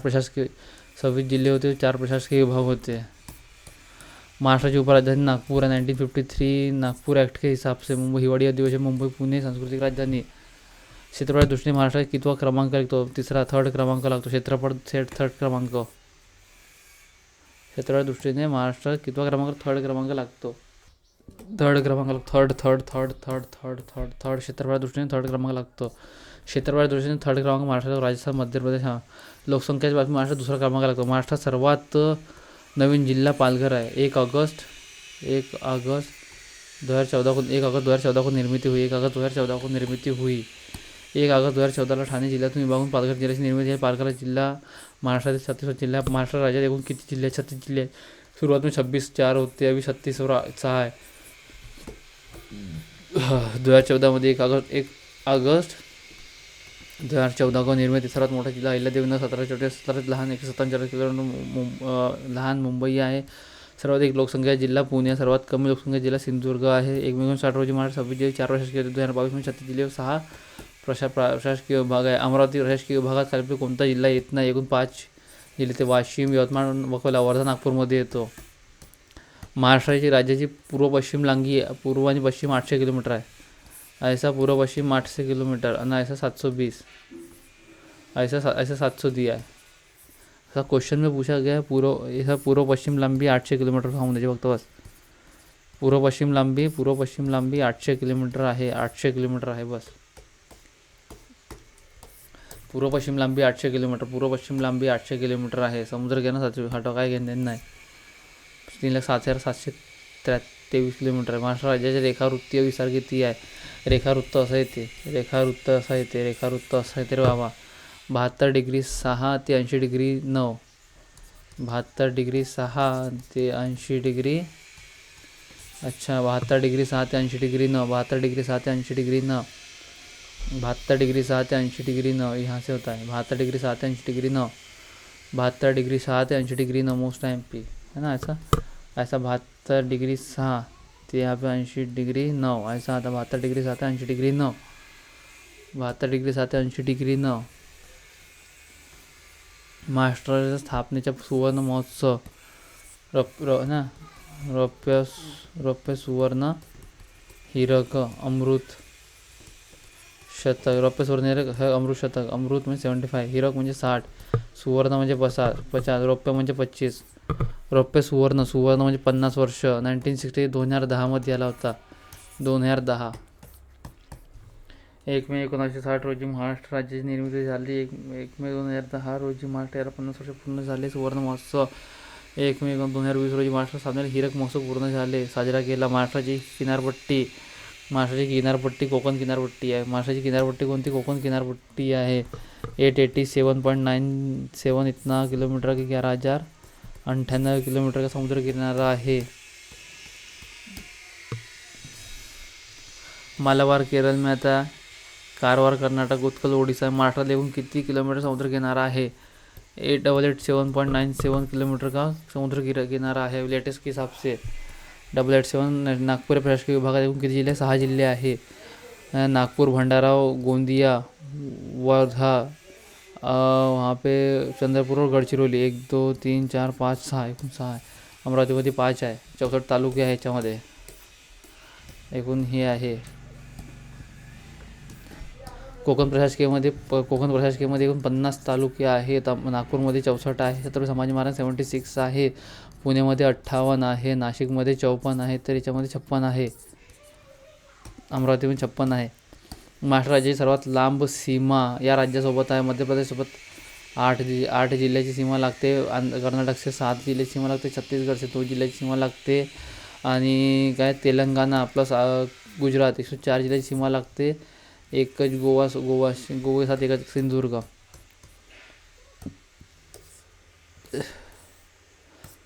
प्रशासकीय विभाग होते. महाराष्ट्राची उपराजधानी नागपूर है. 1953 नागपूर एक्ट के हिसाब से मुंबई हिवाळी अधिवेशन मुंबई पुणे सांस्कृतिक राजधानी. क्षेत्रफळाच्या दृष्टीने महाराष्ट्रात कितवा क्रमांक लागतो? थर्ड क्रमांक लागतो. क्षेत्रफळ थर्ड क्रमांक. क्षेत्रफळाच्या दृष्टीने महाराष्ट्रात कितवा क्रमांक? थर्ड क्रमांक लागतो. थर्ड क्षेत्रफळाच्या दृष्टीने थर्ड क्रमांक लागतो. क्षेत्रफळाच्या दृष्टीने थर्ड क्रमांक महाराष्ट्र, राजस्थान, मध्य प्रदेश. लोकसंख्येच्या बाबतीत महाराष्ट्रात दुसरा क्रमांक लागतो. महाराष्ट्रात सर्वात नवीन जिल्हा पालघर आहे. 1 ऑगस्ट 2014 को निर्मिती हुई. 1 ऑगस्ट 2014 ठाणे जिल्ह्यातून विभागून पालघर जिल्ह्याची निर्मिती आहे. पालघर जिल्हा महाराष्ट्रातील 36 जिल्हा. महाराष्ट्र राज्यात एकूण किती जिल्हे? 36 जिल्हे. सुरुवातीला 26 होते, अभी 36 आहे. 2014 मध्ये 1 ऑगस्ट 2014 को निर्मिती. सर्वात मोठा जिल्हा अहिल्यादेवीनगर 1744, लहान 157 किलोमीटर लहान मुंबई आहे. सर्वाधिक लोकसंख्या जिल्हा पुणे. सर्वात कमी लोकसंख्या जिल्हा सिंधुदुर्ग आहे. 1 मे 1960 रोजी महाराष्ट्र 26 जिल्हे 4 प्रशासकीय. 2022 मध्ये 36 जिल्हे 6 प्रशासकीय विभाग आहे. अमरावती प्रशासकीय विभागात खालील कोणता जिल्हा येत नाही? एकूण 5 जिल्हे ते वाशिम, यवतमाळ, अकोला, वर्धा, नागपूरमध्ये येतो. महाराष्ट्राची राज्याची पूर्व आणि पश्चिम 800 किलोमीटर आहे. ऐसा पूर्व पश्चिम 800 किलोमीटर आणि ऐसा 720 ऐसा 700 दिया है. ऐसा क्वेश्चन में पूछा गया है. पूर्व पश्चिम लांबी 800 किलोमीटर सांगून द्यायचे फक्त बस. पूर्व पश्चिम लांबी 800 किलोमीटर आहे. 800 किलोमीटर आहे बस. पूर्व पश्चिम लांबी 800 किलोमीटर आहे. समुद्र किनारा हटो काय घेणं नाही. 3,07,723 किलोमीटर आहे. महाराष्ट्र राज्याचे रेखावृत्तीय विस्तार किती आहे? रेखावृत्त असं येते रे बाबा. 72 डिग्री 6 ते 80 डिग्री 9. 72 डिग्री 6 ते 80 डिग्री. अच्छा 72 डिग्री 6 ते 80 डिग्री 9. 72 डिग्री 6 ते 80 डिग्री 9. 72 डिग्री 6 ते 80 डिग्री 9 यहाँ से होता है. 72 डिग्री 6 ते 80 डिग्री 9. 72 डिग्री 6 ते 80 डिग्री 9 मोस्ट MP है ना. ऐसा 72 डिग्री 6 ते यहाँ पे 80 डिग्री 9 ऐसा आता. 72 डिग्री 6 ते 80 डिग्री 9. 72 डिग्री 6 ते 80 डिग्री 9. महाराष्ट्राच्या स्थापनेच्या सुवर्ण महोत्सव रौप्य सुवर्ण हिरक अमृत शतक. रौप्य सुवर्ण हिरक अमृत शतक. अमृत म्हणजे 75, हिरक म्हणजे 60, सुवर्ण म्हणजे 50, रौप्य म्हणजे 25. रौप्य सुवर्ण म्हणजे 50 वर्ष. 1960 2010 मध्ये आला होता. 2010. 1 मे 1960 रोजी महाराष्ट्र राज्याची निर्मिती झाली. 1 मे 2010 रोजी महाराष्ट्राला 50 वर्ष पूर्ण झाले. सुवर्ण महोत्सव 1 मे 2020 रोजी महाराष्ट्र स्थापनेला हिरक महोत्सव पूर्ण झाले साजरा केला. महाराष्ट्राची किनारपट्टी कोकण किनारपट्टी आहे. महाराष्ट्राची किनारपट्टी कोणती? कोकण किनारपट्टी आहे. 887.97 इतना किलोमीटर की 11,098 किलोमीटर का समुद्र किनारा आहे. मालाबार केरळ में आता. कारवार कर्नाटक, उत्कल ओडिशा. महाराष्ट्रात एकूण किती किलोमीटर समुद्र किनारा आहे? 887.97 किलोमीटर का समुद्र किनारा आहे लेटेस्ट के हिसाब से. 887. नागपूर प्रशासकीय विभागात एकूण किती जिल्हे? 6 जिल्हे आहे. नागपूर, भंडारा, गोंदिया, वर्धा, वहाँ पे चंद्रपूर और गडचिरोली. 1 2 3 4 5 6 एकूण 6 आहे. अमरावतीमध्ये 5 आहे. 64 तालुके आहे याच्यामध्ये. एकूण हे आहे. कोकण प्रशासकीयमध्ये एकूण 50 तालुके आहेत. नागपूरमध्ये 64 आहे. छत्रपती संभाजी महाराज 76 आहे. पुण्यामध्ये 58 आहे. नाशिकमध्ये 54 आहे. तर याच्यामध्ये 56 आहे. अमरावतीमध्ये 56 आहे. महाराष्ट्र राज्याची सर्वात लांब सीमा या राज्यासोबत आहे. मध्य प्रदेशसोबत 8 जिल्ह्याची सीमा लागते. कर्नाटकचे 7 जिल्ह्याची सीमा लागते. छत्तीसगडचे 2 जिल्ह्याची सीमा लागते. आणि काय तेलंगणा प्लस गुजरात 104 जिल्ह्याची सीमा लागते. एकच गोव्यासाठी एकच सिंधुदुर्ग.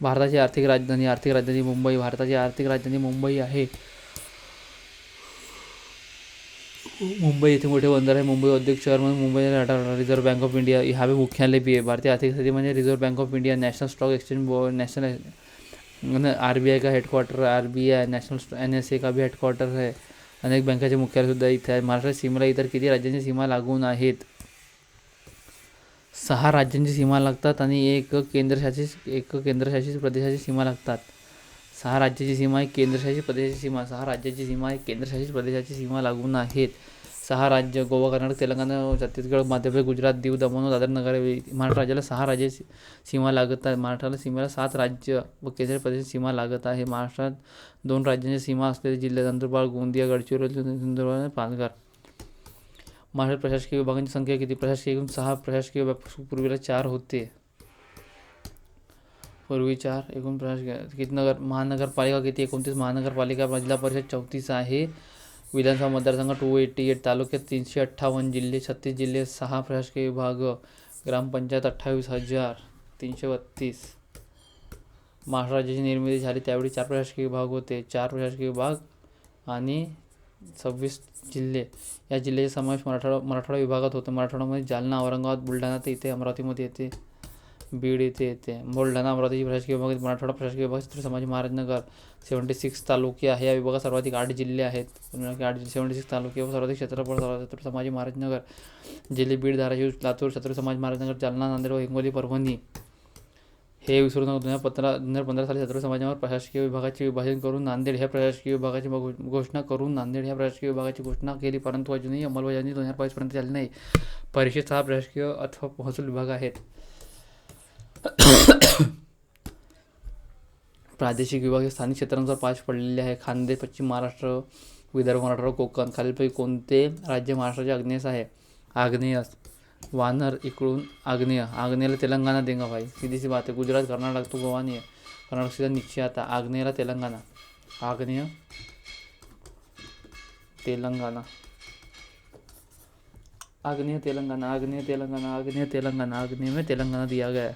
भारताची आर्थिक राजधानी मुंबई. भारताची आर्थिक राजधानी मुंबई आहे. मुंबई येथे मोठे बंदर आहे. मुंबई औद्योगिक शहर म्हणून मुंबईला आढळतात. रिझर्व्ह बँक ऑफ इंडिया हा भी मुख्यालय भी आहे. भारतीय आर्थिक स्थिती म्हणजे reserve bank of India, national stock exchange board, RBI का हेडक्वार्टर, RBI नॅशनल NSA का भी हेडक्वार्टर है. अनेक बँकाचे मुख्यालय सुद्धा इथे आहे. महाराष्ट्राच्या सीमेला इतर किती राज्यांची सीमा लागून आहेत? 6 राज्यांची सीमा लागतात आणि एक केंद्रशासित प्रदेशाची सीमा लागतात. 6 राज्याची सीमा, एक केंद्रशासित प्रदेशाची सीमा. 6 राज्याची सीमा, एक केंद्रशासित प्रदेशाची सीमा लागून आहेत. 6 राज्य गोवा, कर्नाटक, तेलंगणा, छत्तीसगड, मध्य प्रदेश, गुजरात, दीव, दमण व दादर नगर हवेली. महाराष्ट्र राज्याला 6 राज्याची सीमा लागत आहे. महाराष्ट्राला सीमेला 7 राज्य व केंद्रशासित प्रदेशाची सीमा लागत आहे. महाराष्ट्रात 2 राज्यांची सीमा असलेले जिल्हे नंदुरबार, गोंदिया, गडचिरोली, सिंधुदुर्ग आणि पालघर. महाराष्ट्रात प्रशासकीय विभागांची संख्या किती? प्रशासकीय एकूण 6 प्रशासकीय विभाग पूर्वीला 4 होते. पूर्वी 4 एकूण प्रशासकीय किती. महानगरपालिका किती? 29 महानगरपालिका. जिल्हा परिषद 34 आहे. विधानसभा मतदारसंघ 288. तालुक्यात 358. जिल्हे 36 जिल्हे. 6 प्रशासकीय विभाग. ग्रामपंचायत 28,332. महाराष्ट्र राज्याची निर्मिती झाली त्यावेळी 4 प्रशासकीय विभाग होते. 4 प्रशासकीय विभाग आणि 26 जिल्हे. या जिल्ह्याचा समावेश मराठवाडा विभागात होतो. मराठवाड्यामध्ये जालना, औरंगाबाद, बुलढाणा ते इथे अमरावतीमध्ये येते, बीड येथे येते. बुलढाणा अमरावती प्रशासकीय विभाग. मराठवाडा प्रशासकीय विभाग, छत्रपती संभाजी महाराजनगर. 76 तालुके आहे. या विभागात सर्वाधिक 8 जिल्हे आहेत. 76 तालुके व सर्वाधिक क्षेत्रफळ. छत्रपती संभाजी महाराजनगर. जिल्हे बीड, धाराशिव, लातूर, छत्रपती संभाजी महाराजनगर, जालना, नांदेड व हिंगोली, परभणी. हे विसरू नका. 2015 साली छत्रपती संभाजी महाराज प्रशासकीय विभागाचे विभाजन करून नांदेड ह्या प्रशासकीय विभागाची घोषणा केली, परंतु अजूनही अंमलबजावणी 2022 पर्यंत झाली नाही. परिशिष्ट 6 प्रशासकीय अथवा महसूल विभाग आहेत. प्रादेशिक विभाग हे स्थानिक क्षेत्रानुसार 5 पडलेले आहे. खानदेश, पश्चिम महाराष्ट्र, विदर्भ, मराठवाडा, कोकण. खालीलपैकी कोणते राज्य महाराष्ट्राचे आग्नेयस आहे? आग्नेयस. वानर इकडून आग्नेयला तेलंगणा देंगा भाई, सीधी सी बात है. गुजरात, कर्नाटक तो गोवा नहीं है. कर्नाटक सीधा नीचे आता. आग्नेयला तेलंगणा. आग्नेय तेलंगणा. आग्नेय में तेलंगाना दिया गया है.